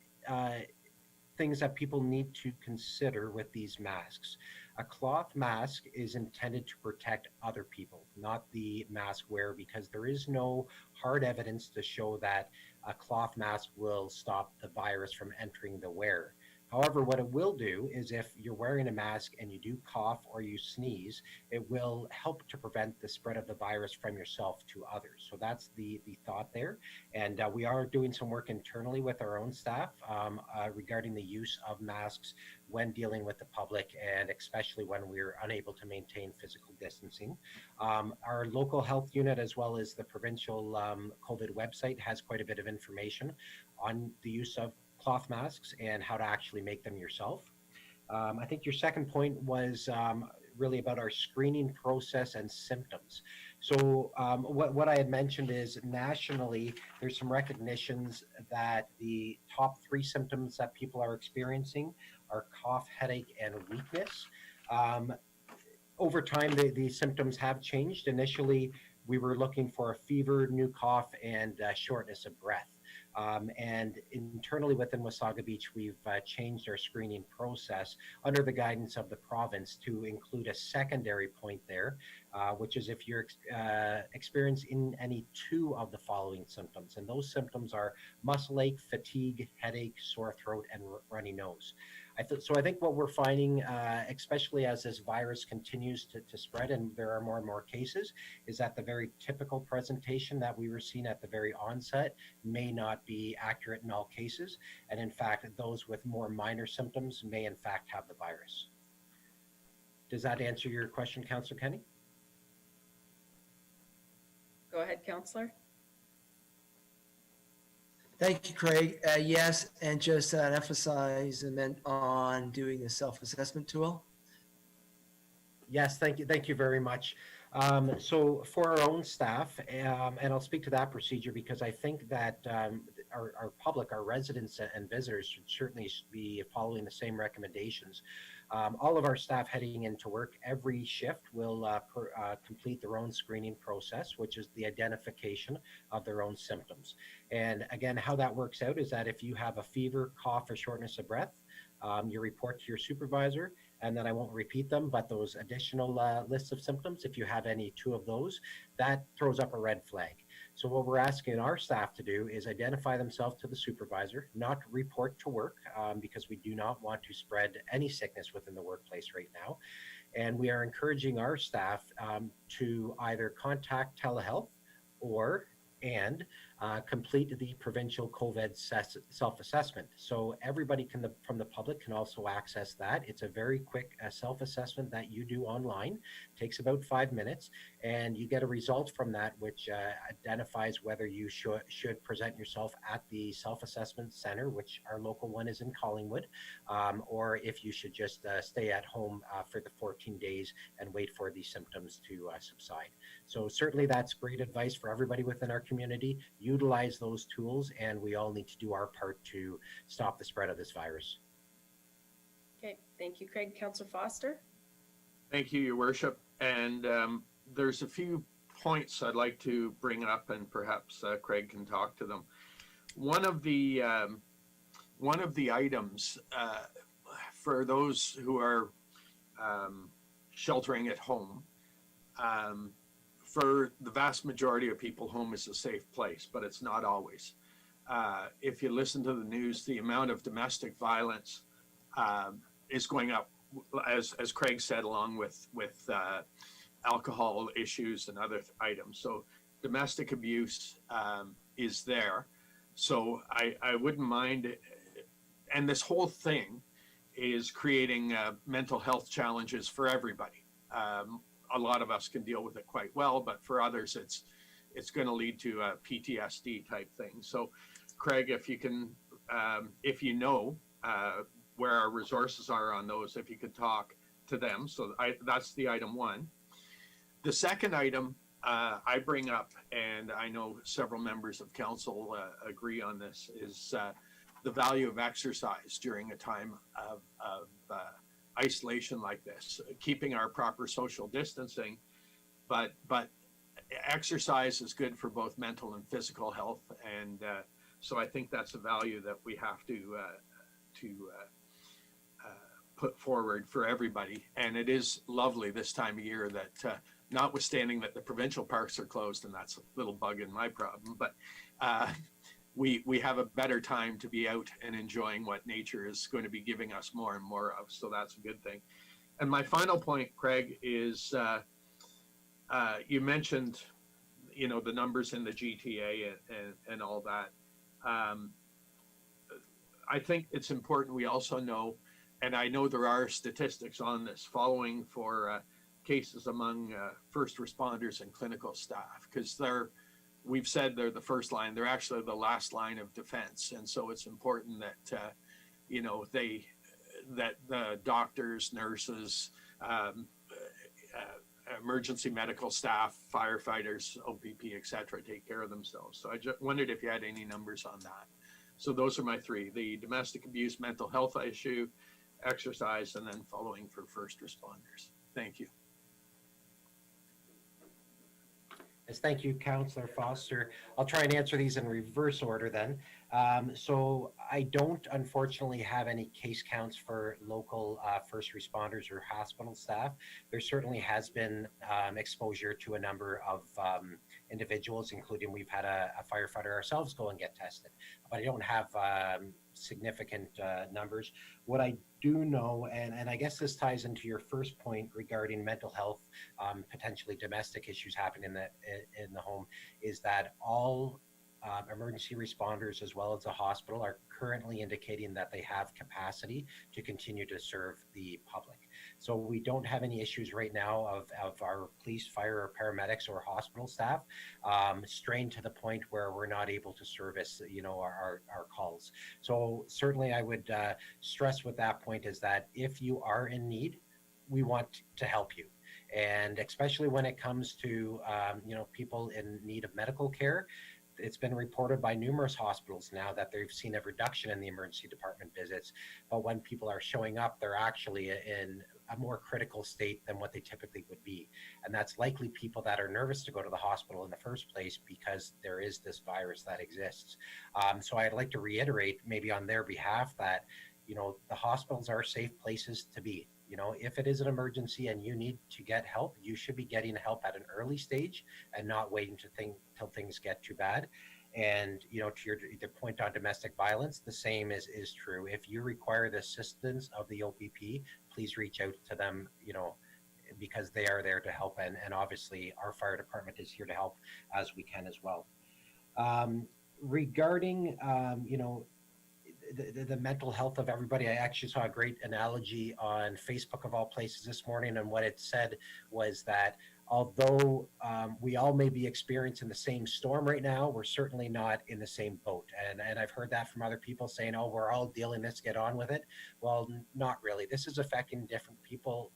things that people need to consider with these masks. A cloth mask is intended to protect other people, not the mask wearer, because there is no hard evidence to show that a cloth mask will stop the virus from entering the wearer. However, what it will do is if you're wearing a mask and you do cough or you sneeze, it will help to prevent the spread of the virus from yourself to others. So that's the thought there. And we are doing some work internally with our own staff regarding the use of masks when dealing with the public, and especially when we're unable to maintain physical distancing. Our local health unit, as well as the provincial COVID website, has quite a bit of information on the use of cloth masks and how to actually make them yourself. I think your second point was really about our screening process and symptoms. So what I had mentioned is nationally, there's some recognitions that the top 3 symptoms that people are experiencing are cough, headache, and weakness. Over time, the symptoms have changed. Initially, we were looking for a fever, new cough, and shortness of breath. And internally within Wasaga Beach, we've changed our screening process under the guidance of the province to include a secondary point there, which is if you're experiencing any 2 of the following symptoms. And those symptoms are muscle ache, fatigue, headache, sore throat, and runny nose. So I think what we're finding, especially as this virus continues to spread and there are more and more cases, is that the very typical presentation that we were seeing at the very onset may not be accurate in all cases. And in fact, those with more minor symptoms may in fact have the virus. Does that answer your question, Councillor Kenny? Go ahead, Councillor. Thank you, Craig. Yes, and just an emphasizement on doing the self-assessment tool. Yes, thank you. Thank you very much. So for our own staff, and I'll speak to that procedure because I think that our public, our residents and visitors should certainly be following the same recommendations. All of our staff heading into work every shift will complete their own screening process, which is the identification of their own symptoms. And again, how that works out is that if you have a fever, cough, or shortness of breath, you report to your supervisor, and then I won't repeat them, but those additional lists of symptoms, if you have any 2 of those, that throws up a red flag. So what we're asking our staff to do is identify themselves to the supervisor, not report to work, because we do not want to spread any sickness within the workplace right now. And we are encouraging our staff to either contact telehealth and complete the provincial COVID self-assessment. So everybody from the public can also access that. It's a very quick self-assessment that you do online. It takes about 5 minutes, and you get a result from that which identifies whether you should present yourself at the self-assessment center, which our local one is in Collingwood, or if you should just stay at home for the 14 days and wait for the symptoms to subside. So certainly that's great advice for everybody within our community. Utilize those tools, and we all need to do our part to stop the spread of this virus. Okay, thank you, Craig. Councillor Foster. Thank you, Your Worship. And there's a few points I'd like to bring up, and perhaps Craig can talk to them. One of the items for those who are sheltering at home, for the vast majority of people, home is a safe place, but it's not always. If you listen to the news, the amount of domestic violence is going up, as Craig said, along with alcohol issues and other items. So domestic abuse is there. So I wouldn't mind, and this whole thing is creating mental health challenges for everybody. A lot of us can deal with it quite well, but for others, it's going to lead to a PTSD type thing. So, Craig, if you can, if you know where our resources are on those, if you could talk to them. So that's the item 1. The second item I bring up, and I know several members of council agree on this, is the value of exercise during a time of isolation like this, keeping our proper social distancing, but exercise is good for both mental and physical health, and so I think that's a value that we have to put forward for everybody. And it is lovely this time of year that, notwithstanding that the provincial parks are closed, and that's a little bug in my problem, but we have a better time to be out and enjoying what nature is going to be giving us more and more of. So that's a good thing. And my final point, Craig, is you mentioned, you know, the numbers in the GTA and all that. I think it's important we also know, and I know there are statistics on this, following for cases among first responders and clinical staff, because we've said they're the first line, they're actually the last line of defense. And so it's important that, you know, that the doctors, nurses, emergency medical staff, firefighters, OPP, et cetera, take care of themselves. So I just wondered if you had any numbers on that. So those are my three: the domestic abuse, mental health issue, exercise, and then following for first responders. Thank you. Yes, thank you, Councillor Foster. I'll try and answer these in reverse order then. So I don't unfortunately have any case counts for local first responders or hospital staff. There certainly has been exposure to a number of individuals, including we've had a firefighter ourselves go and get tested, but I don't have significant numbers. What I do know, and I guess this ties into your first point regarding mental health, potentially domestic issues happening in the home, is that all emergency responders as well as the hospital are currently indicating that they have capacity to continue to serve the public. So we don't have any issues right now of our police, fire, or paramedics or hospital staff strained to the point where we're not able to service, you know, our calls. So certainly I would stress with that point is that if you are in need, we want to help you. And especially when it comes to, you know, people in need of medical care, it's been reported by numerous hospitals now that they've seen a reduction in the emergency department visits. But when people are showing up, they're actually in a more critical state than what they typically would be. And that's likely people that are nervous to go to the hospital in the first place because there is this virus that exists. So I'd like to reiterate maybe on their behalf that, you know, the hospitals are safe places to be. You know, if it is an emergency and you need to get help, you should be getting help at an early stage and not waiting till things get too bad. And, you know, to your point on domestic violence, the same is true. If you require the assistance of the OPP, please reach out to them, you know, because they are there to help. And obviously our fire department is here to help as we can as well. Regarding, you know, the mental health of everybody, I actually saw a great analogy on Facebook of all places this morning, and what it said was that although we all may be experiencing the same storm right now, we're certainly not in the same boat. And I've heard that from other people saying, oh, we're all dealing this, get on with it. Well, not really. This is affecting different people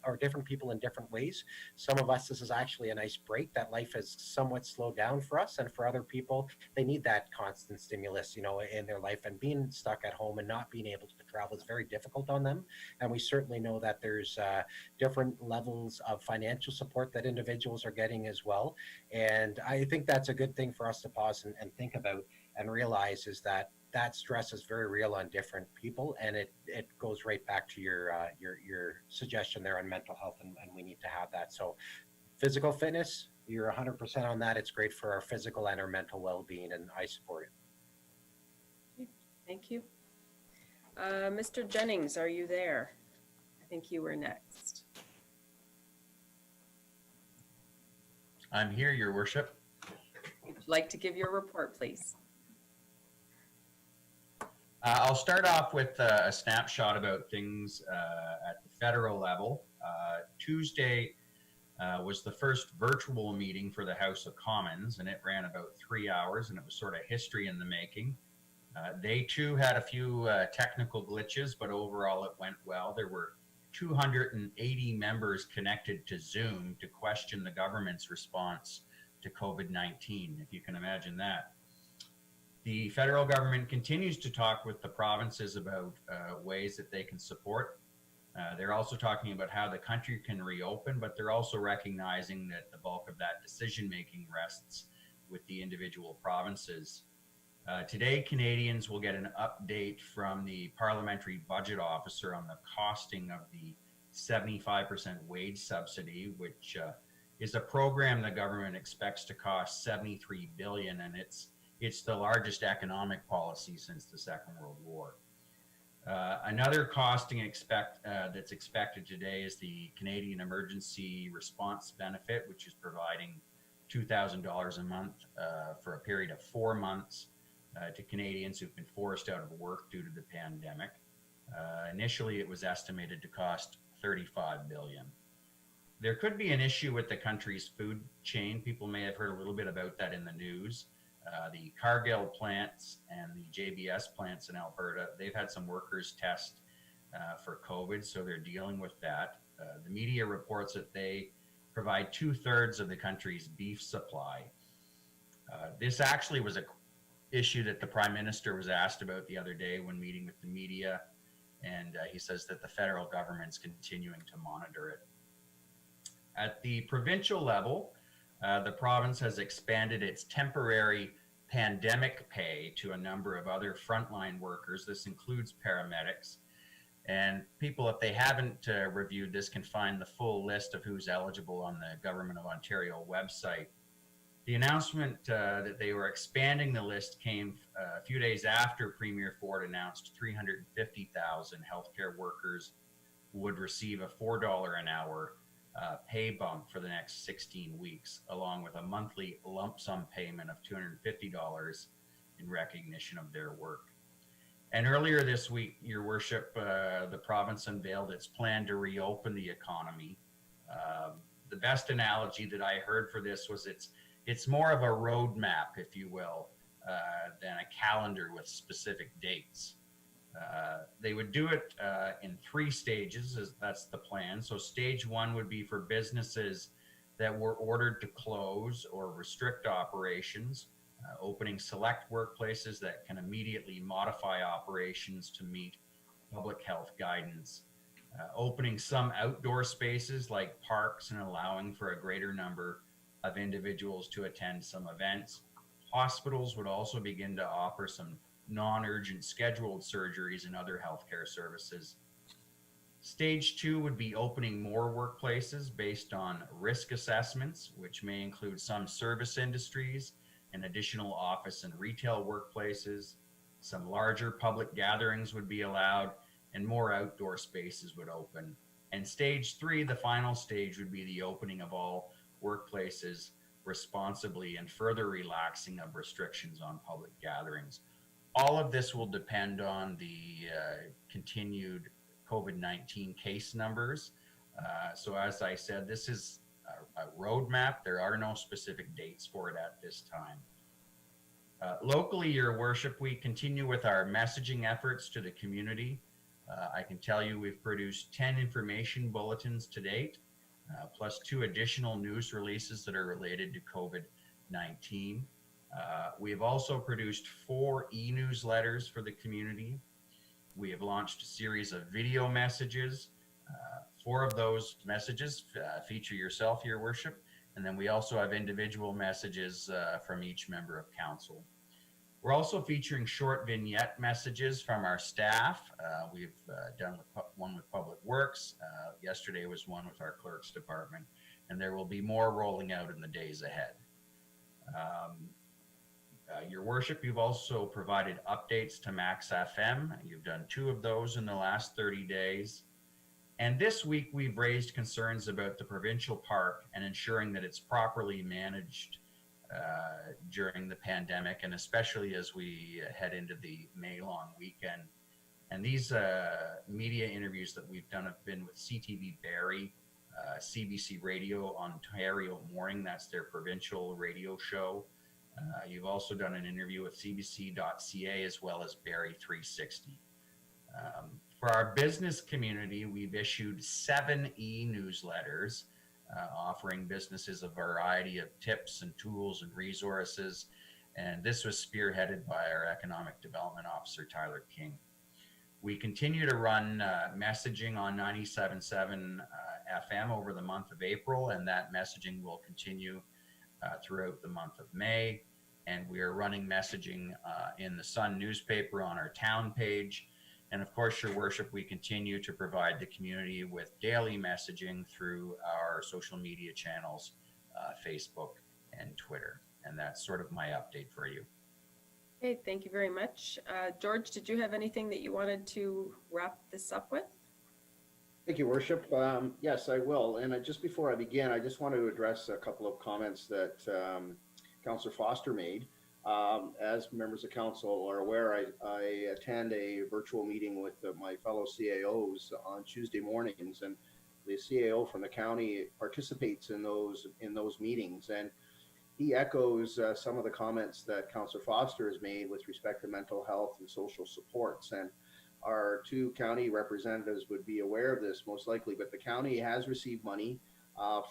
in different ways. Some of us, this is actually a nice break, that life has somewhat slowed down for us. And for other people, they need that constant stimulus, you know, in their life, and being stuck at home and not being able to travel is very difficult on them. And we certainly know that there's different levels of financial support that individuals are getting as well. And I think that's a good thing for us to pause and think about and realize is that stress is very real on different people. And it goes right back to your suggestion there on mental health, and we need to have that. So physical fitness, you're 100% on that. It's great for our physical and our mental well-being, and I support it. Thank you. Mr. Jennings, are you there? I think you were next. I'm here, Your Worship. Would you like to give your report, please? I'll start off with a snapshot about things at the federal level. Tuesday was the first virtual meeting for the House of Commons, and it ran about 3 hours, and it was sort of history in the making. They too had a few technical glitches, but overall it went well. There were 280 members connected to Zoom to question the government's response to COVID-19, if you can imagine that. The federal government continues to talk with the provinces about ways that they can support They're also talking about how the country can reopen, but they're also recognizing that the bulk of that decision-making rests with the individual provinces. Today, Canadians will get an update from the Parliamentary Budget Officer on the costing of the 75% wage subsidy, which is a program the government expects to cost $73 billion, and it's the largest economic policy since the Second World War. Another costing that's expected today is the Canadian Emergency Response Benefit, which is providing $2,000 a month for a period of 4 months to Canadians who've been forced out of work due to the pandemic. Initially, it was estimated to cost $35 billion. There could be an issue with the country's food chain. People may have heard a little bit about that in the news. The Cargill plants and the JBS plants in Alberta, they've had some workers test for COVID, so they're dealing with that. The media reports that they provide 2/3 of the country's beef supply. This actually was an issue that the Prime Minister was asked about the other day when meeting with the media, and he says that the federal government's continuing to monitor it. At the provincial level, the province has expanded its temporary pandemic pay to a number of other frontline workers. This includes paramedics. And people, if they haven't reviewed this, can find the full list of who's eligible on the Government of Ontario website. The announcement that they were expanding the list came a few days after Premier Ford announced 350,000 healthcare workers would receive a $4 an hour pay bump for the next 16 weeks, along with a monthly lump sum payment of $250 in recognition of their work. And earlier this week, Your Worship, the province unveiled its plan to reopen the economy. The best analogy that I heard for this was it's more of a roadmap, if you will, than a calendar with specific dates. They would do it in 3 stages, as that's the plan. So stage 1 would be for businesses that were ordered to close or restrict operations, opening select workplaces that can immediately modify operations to meet public health guidance, opening some outdoor spaces like parks and allowing for a greater number of individuals to attend some events. Hospitals would also begin to offer some non-urgent scheduled surgeries and other healthcare services. Stage 2 would be opening more workplaces based on risk assessments, which may include some service industries and additional office and retail workplaces. Some larger public gatherings would be allowed and more outdoor spaces would open. And stage 3, the final stage, would be the opening of all workplaces responsibly and further relaxing of restrictions on public gatherings. All of this will depend on the continued COVID-19 case numbers. So as I said, this is a roadmap. There are no specific dates for it at this time. Locally, Your Worship, we continue with our messaging efforts to the community. I can tell you we've produced 10 information bulletins to date, plus 2 additional news releases that are related to COVID-19. We have also produced 4 e-newsletters for the community. We have launched a series of video messages. 4 of those messages feature yourself, Your Worship, and then we also have individual messages from each member of council. We're also featuring short vignette messages from our staff. We've done one with Public Works. Yesterday was one with our Clerks Department, and there will be more rolling out in the days ahead. Your Worship, you've also provided updates to Max FM. You've done 2 of those in the last 30 days. And this week, we've raised concerns about the provincial park and ensuring that it's properly managed during the pandemic, and especially as we head into the May long weekend. And these media interviews that we've done have been with CTV Barrie, CBC Radio Ontario Morning, that's their provincial radio show. You've also done an interview with CBC.ca as well as Barrie 360. For our business community, we've issued 7 e-newsletters offering businesses a variety of tips and tools and resources. And this was spearheaded by our Economic Development Officer, Tyler King. We continue to run messaging on 97.7 FM over the month of April, and that messaging will continue throughout the month of May. And we are running messaging in the Sun newspaper on our town page. And of course, Your Worship, we continue to provide the community with daily messaging through our social media channels, Facebook and Twitter. And that's sort of my update for you. Okay, thank you very much. George, did you have anything that you wanted to wrap this up with? Thank you, Worship. Yes, I will. And just before I begin, I just want to address a couple of comments that Councillor Foster made. As members of council are aware, I attend a virtual meeting with my fellow CAOs on Tuesday mornings, and the CAO from the county participates in those meetings. And he echoes some of the comments that Councillor Foster has made with respect to mental health and social supports. And our two county representatives would be aware of this most likely, but the county has received money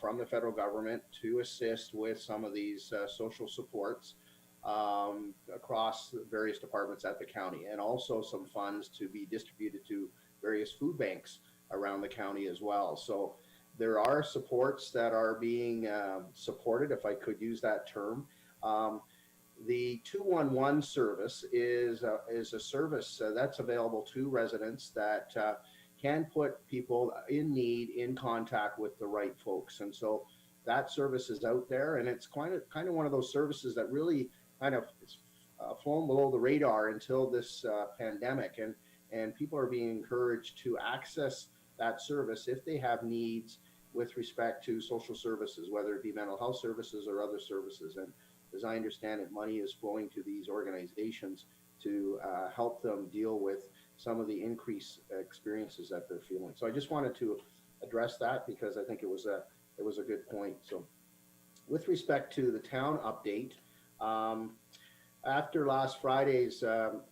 from the federal government to assist with some of these social supports across various departments at the county, and also some funds to be distributed to various food banks around the county as well. So there are supports that are being supported, if I could use that term. The 211 service is a service that's available to residents that can put people in need in contact with the right folks. And so that service is out there, and it's kind of one of those services that really kind of flown below the radar until this pandemic, and people are being encouraged to access that service if they have needs with respect to social services, whether it be mental health services or other services. And as I understand it, money is flowing to these organizations to help them deal with some of the increased experiences that they're feeling. So I just wanted to address that because I think it was a good point. So with respect to the town update, after last Friday's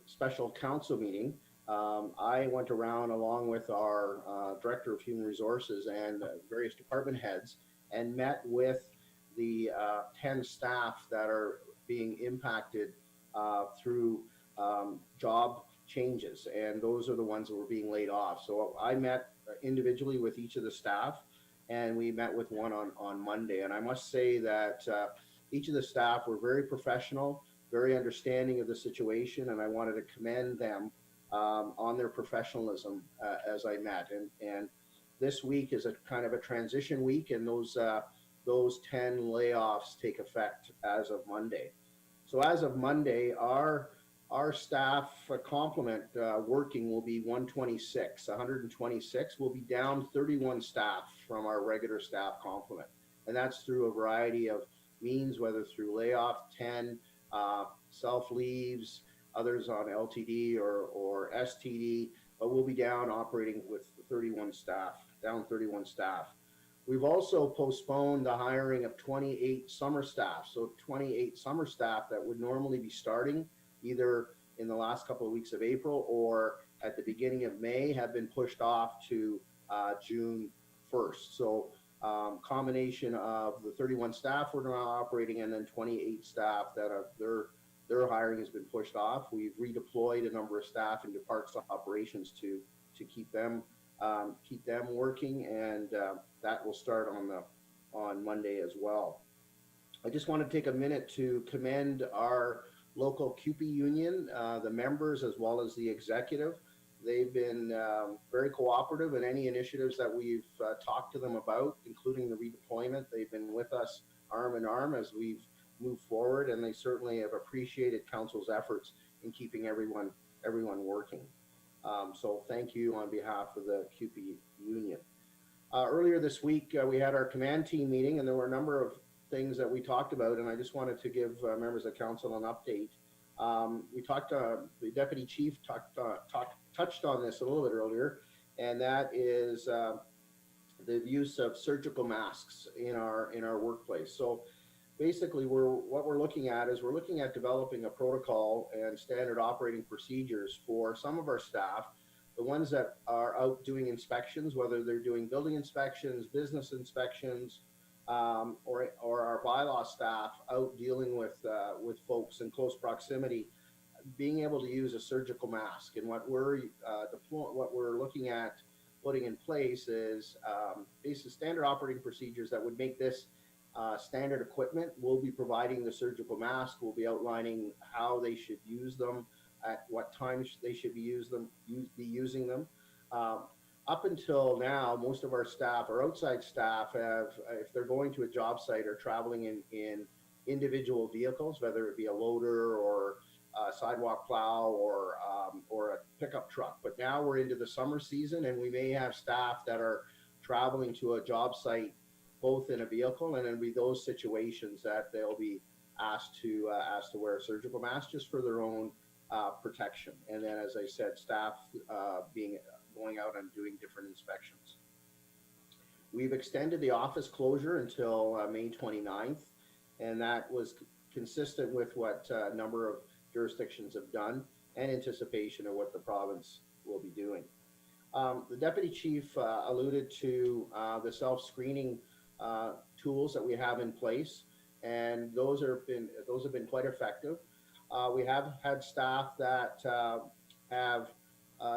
special council meeting, I went around along with our Director of Human Resources and various department heads and met with the 10 staff that are being impacted through job changes, and those are the ones that were being laid off. So I met individually with each of the staff, and we met with one on Monday. And I must say that each of the staff were very professional, very understanding of the situation, and I wanted to commend them on their professionalism as I met. And this week is a kind of a transition week, and those 10 layoffs take effect as of Monday. So as of Monday, our staff complement working will be 126. 126 will be down 31 staff from our regular staff complement. And that's through a variety of means, whether through layoff, 10, self leaves, others on LTD or STD, but we'll be down operating with 31 staff, down 31 staff. We've also postponed the hiring of 28 summer staff. So 28 summer staff that would normally be starting either in the last couple of weeks of April or at the beginning of May have been pushed off to June 1st. So combination of the 31 staff we're now operating and then 28 staff that are their hiring has been pushed off. We've redeployed a number of staff into parks operations to keep them working, and that will start on Monday as well. I just want to take a minute to commend our local CUPE union, the members as well as the executive. They've been very cooperative in any initiatives that we've talked to them about, including the redeployment. They've been with us arm in arm as we've moved forward, and they certainly have appreciated council's efforts in keeping everyone working. So thank you on behalf of the CUPE union. Earlier this week, we had our command team meeting, and there were a number of things that we talked about, and I just wanted to give members of council an update. We talked, the deputy chief touched on this a little bit earlier, and that is the use of surgical masks in our workplace. So basically, what we're looking at is we're looking at developing a protocol and standard operating procedures for some of our staff, the ones that are out doing inspections, whether they're doing building inspections, business inspections, or our bylaw staff out dealing with folks in close proximity. being able to use a surgical mask. And what we're what we're looking at putting in place is basic standard operating procedures that would make this standard equipment. We'll be providing the surgical mask. We'll be outlining how they should use them, at what times they should be using them. Up until now, most of our staff, our outside staff, have, if they're going to a job site, are traveling in individual vehicles, whether it be a loader or a sidewalk plow or a pickup truck. But now we're into the summer season, and we may have staff that are traveling to a job site both in a vehicle, and it'll be those situations that they'll be asked to wear a surgical mask just for their own protection. And then, as I said, staff going out and doing different inspections. We've extended the office closure until May 29th, and that was consistent with what a number of jurisdictions have done and anticipation of what the province will be doing. The deputy chief alluded to the self-screening tools that we have in place, and those have been quite effective. We have had staff that have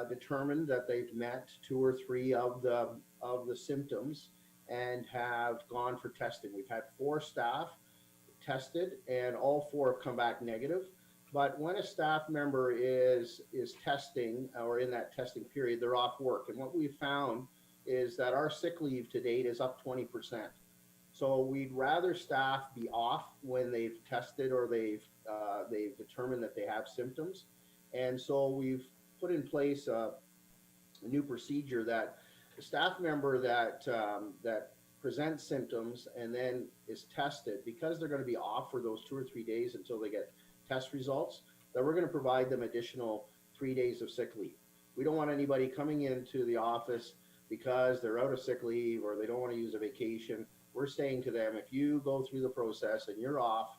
determined that they've met 2 or 3 of the symptoms and have gone for testing. We've had 4 staff tested, and all 4 have come back negative. But when a staff member is testing or in that testing period, they're off work. And what we've found is that our sick leave to date is up 20%. So we'd rather staff be off when they've tested or they've determined that they have symptoms. And so we've put in place a new procedure that the staff member that presents symptoms and then is tested, because they're going to be off for those 2 or 3 days until they get test results, that we're going to provide them additional 3 days of sick leave. We don't want anybody coming into the office because they're out of sick leave or they don't want to use a vacation. We're saying to them, if you go through the process and you're off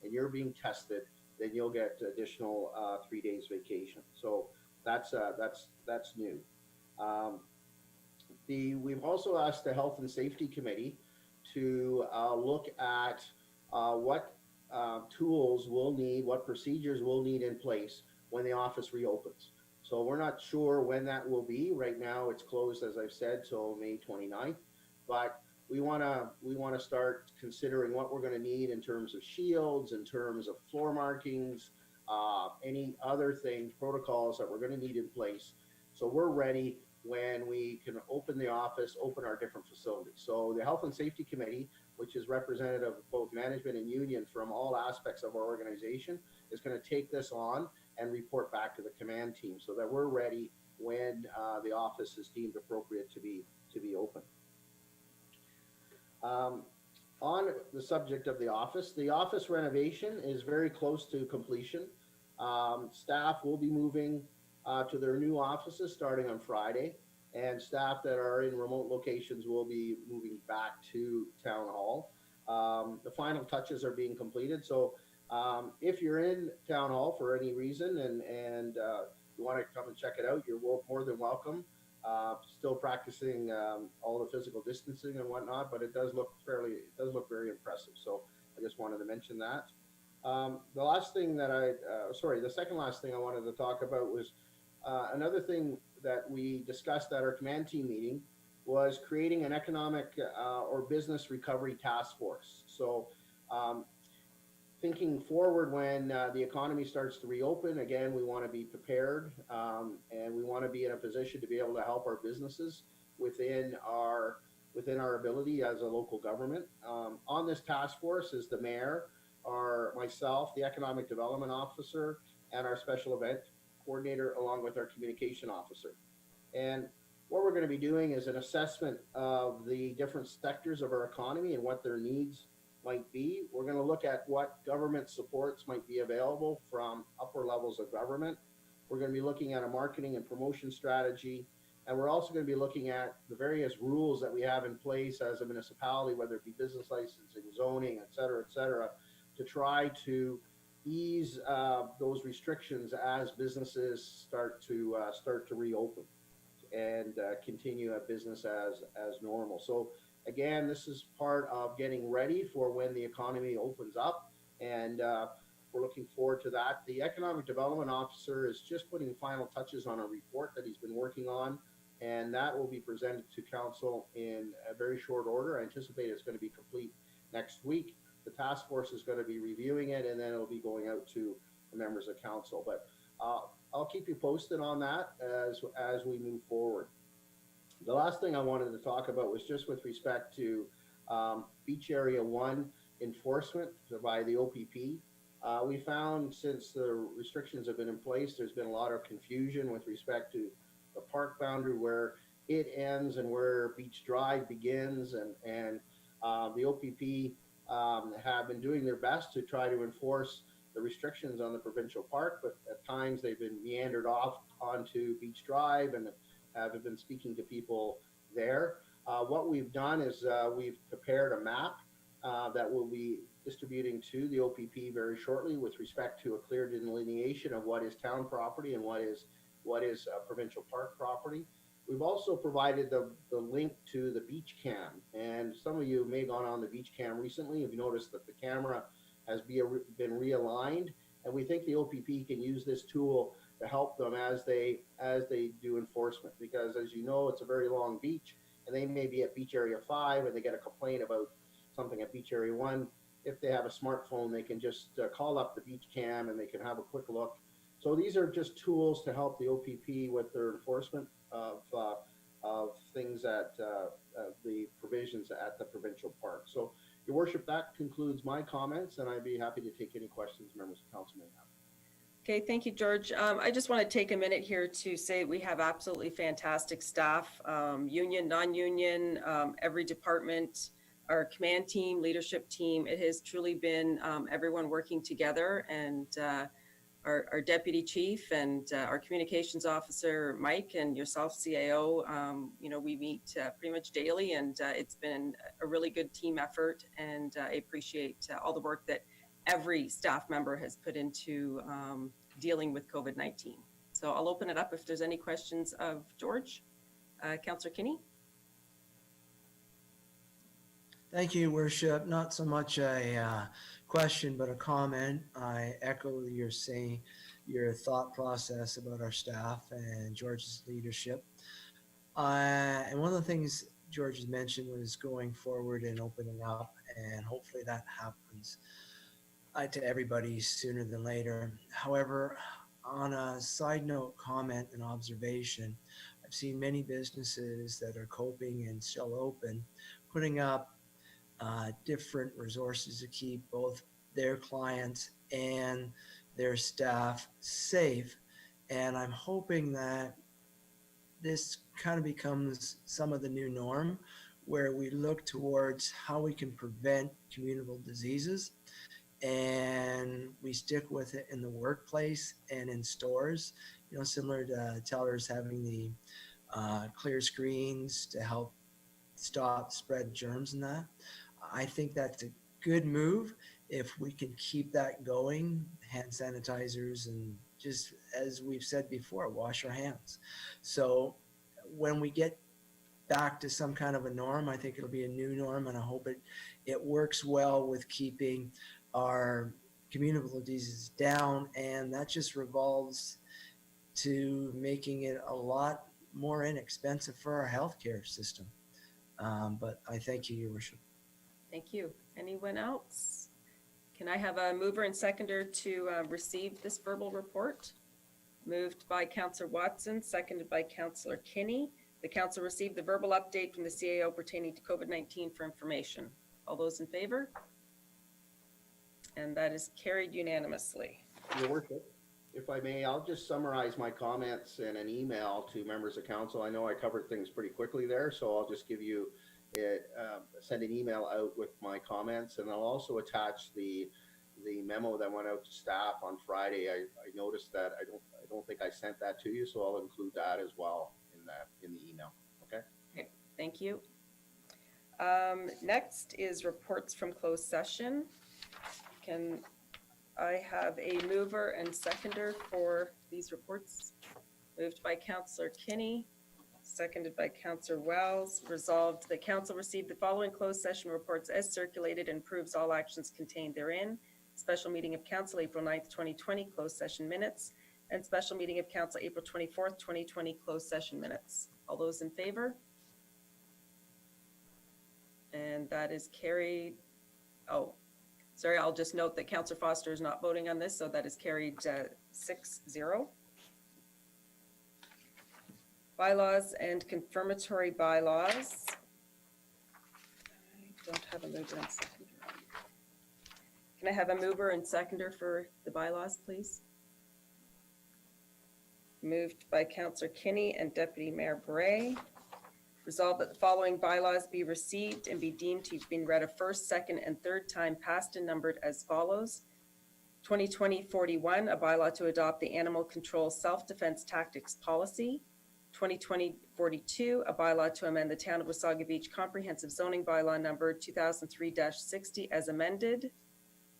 and you're being tested, then you'll get additional 3 days vacation. So that's new. We've also asked the Health and Safety Committee to look at what tools we'll need, what procedures we'll need in place when the office reopens. So we're not sure when that will be. Right now it's closed, as I've said, till May 29th, but we want to start considering what we're going to need in terms of shields, in terms of floor markings, any other things, protocols that we're going to need in place. So we're ready when we can open the office, open our different facilities. So the Health and Safety Committee, which is representative of both management and union from all aspects of our organization, is going to take this on and report back to the command team so that we're ready when the office is deemed appropriate to be open. On the subject of the office renovation is very close to completion. Staff will be moving to their new offices starting on Friday, and staff that are in remote locations will be moving back to Town Hall. The final touches are being completed, so if you're in Town Hall for any reason and you want to come and check it out, you're more than welcome. Still practicing all the physical distancing and whatnot, but it does look very impressive. So I just wanted to mention that. The second last thing I wanted to talk about was another thing that we discussed at our command team meeting was creating an economic or business recovery task force. So thinking forward when the economy starts to reopen, again, we want to be prepared and we want to be in a position to be able to help our businesses within our ability as a local government. On this task force is the mayor, myself, the economic development officer, and our special event coordinator, along with our communication officer. And what we're going to be doing is an assessment of the different sectors of our economy and what their needs might be. We're going to look at what government supports might be available from upper levels of government. We're going to be looking at a marketing and promotion strategy. And we're also going to be looking at the various rules that we have in place as a municipality, whether it be business licensing, zoning, et cetera, to try to ease those restrictions as businesses start to reopen and continue a business as normal. So again, this is part of getting ready for when the economy opens up, and we're looking forward to that. The Economic Development Officer is just putting final touches on a report that he's been working on, and that will be presented to council in a very short order. I anticipate it's going to be complete next week. The task force is going to be reviewing it, and then it'll be going out to the members of council. But I'll keep you posted on that as we move forward. The last thing I wanted to talk about was just with respect to Beach Area 1 enforcement by the OPP. We found since the restrictions have been in place, there's been a lot of confusion with respect to the park boundary, where it ends and where Beach Drive begins, and the OPP have been doing their best to try to enforce the restrictions on the provincial park, but at times they've been meandered off onto Beach Drive and have been speaking to people there. What we've done is we've prepared a map that we'll be distributing to the OPP very shortly with respect to a clear delineation of what is town property and what is provincial park property. We've also provided the link to the beach cam, and some of you may have gone on the beach cam recently. Have you noticed that the camera has been realigned, and we think the OPP can use this tool to help them as they do enforcement, because as you know, it's a very long beach, and they may be at Beach Area 5 and they get a complaint about something at Beach Area 1. If they have a smartphone, they can just call up the beach cam and they can have a quick look. So these are just tools to help the OPP with their enforcement of things at the provisions at the provincial park. So, Your Worship, that concludes my comments, and I'd be happy to take any questions members of council may have. Okay, thank you, George. I just want to take a minute here to say we have absolutely fantastic staff, union, non-union, every department, our command team, leadership team. It has truly been everyone working together, and our deputy chief and our communications officer, Mike, and yourself, CAO, we meet pretty much daily, and it's been a really good team effort, and I appreciate all the work that every staff member has put into dealing with COVID-19. So I'll open it up if there's any questions of George. Councillor Kinney? Thank you, Worship. Not so much a question, but a comment. I echo your thought process about our staff and George's leadership. And one of the things George has mentioned was going forward and opening up, and hopefully that happens to everybody sooner than later. However, on a side note comment and observation, I've seen many businesses that are coping and still open, putting up different resources to keep both their clients and their staff safe. And I'm hoping that this kind of becomes some of the new norm, where we look towards how we can prevent communicable diseases, and we stick with it in the workplace and in stores, similar to tellers having the clear screens to help stop spread germs and that. I think that's a good move if we can keep that going, hand sanitizers, and just as we've said before, wash our hands. So when we get back to some kind of a norm, I think it'll be a new norm, and I hope it works well with keeping our communicable diseases down, and that just revolves to making it a lot more inexpensive for our healthcare system. But I thank you, Your Worship. Thank you. Anyone else? Can I have a mover and seconder to receive this verbal report? Moved by Councillor Watson, seconded by Councillor Kinney. The council received the verbal update from the CAO pertaining to COVID-19 for information. All those in favor? And that is carried unanimously. Your Worship, if I may, I'll just summarize my comments in an email to members of council. I know I covered things pretty quickly there, so I'll just give you send an email out with my comments, and I'll also attach the memo that went out to staff on Friday. I noticed that I don't think I sent that to you, so I'll include that as well in the email. Okay. Okay. Thank you. Next is reports from closed session. Can I have a mover and seconder for these reports? Moved by Councillor Kinney, seconded by Councillor Wells. Resolved that council received the following closed session reports as circulated and approves all actions contained therein. special meeting of council April 9th, 2020, closed session minutes, and special meeting of council April 24th, 2020, closed session minutes. All those in favor? And that is carried. Oh, sorry, I'll just note that Councillor Foster is not voting on this, so that is carried 6-0. Bylaws and confirmatory bylaws. I don't have a mover and seconder. Can I have a mover and seconder for the bylaws, please? Moved by Councillor Kinney and Deputy Mayor Bray. Resolved that the following bylaws be received and be deemed to have been read a first, second, and third time passed and numbered as follows. 2020-41, a bylaw to adopt the Animal Control Self-Defense Tactics Policy. 2020-42, a bylaw to amend the Town of Wasaga Beach Comprehensive Zoning Bylaw number 2003-60 as amended.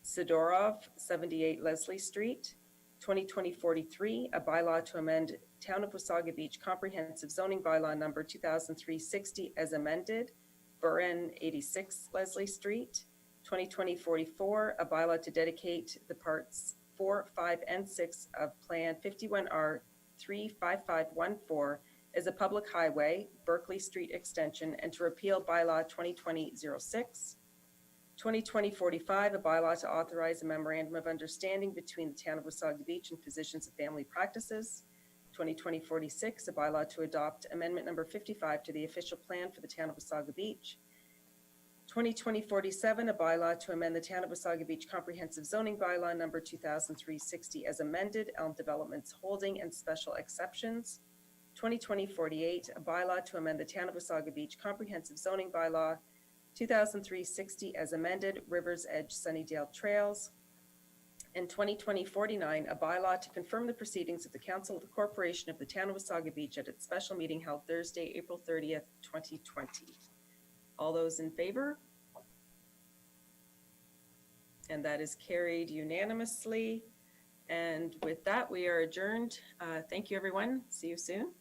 Sidorov, 78 Leslie Street. 2020-43, a bylaw to amend Town of Wasaga Beach Comprehensive Zoning Bylaw number 2003-60 as amended. Burin, 86 Leslie Street. 2020-44, a bylaw to dedicate the parts 4, 5, and 6 of Plan 51R 35514 as a public highway, Berkeley Street Extension, and to repeal bylaw 2020-06. 2020-45, a bylaw to authorize a memorandum of understanding between the Town of Wasaga Beach and Physicians of Family Practices. 2020-46, a bylaw to adopt amendment number 55 to the official plan for the Town of Wasaga Beach. 2020-47, a bylaw to amend the Town of Wasaga Beach Comprehensive Zoning Bylaw number 2003-60 as amended, Elm Developments Holding and Special Exceptions. 2020-48, a bylaw to amend the Town of Wasaga Beach Comprehensive Zoning Bylaw 2003-60 as amended, Rivers Edge Sunnidale Trails. And 2020-49, a bylaw to confirm the proceedings of the Council of the Corporation of the Town of Wasaga Beach at its special meeting held Thursday, April 30th, 2020. All those in favor? And that is carried unanimously. And with that, we are adjourned. Thank you, everyone. See you soon.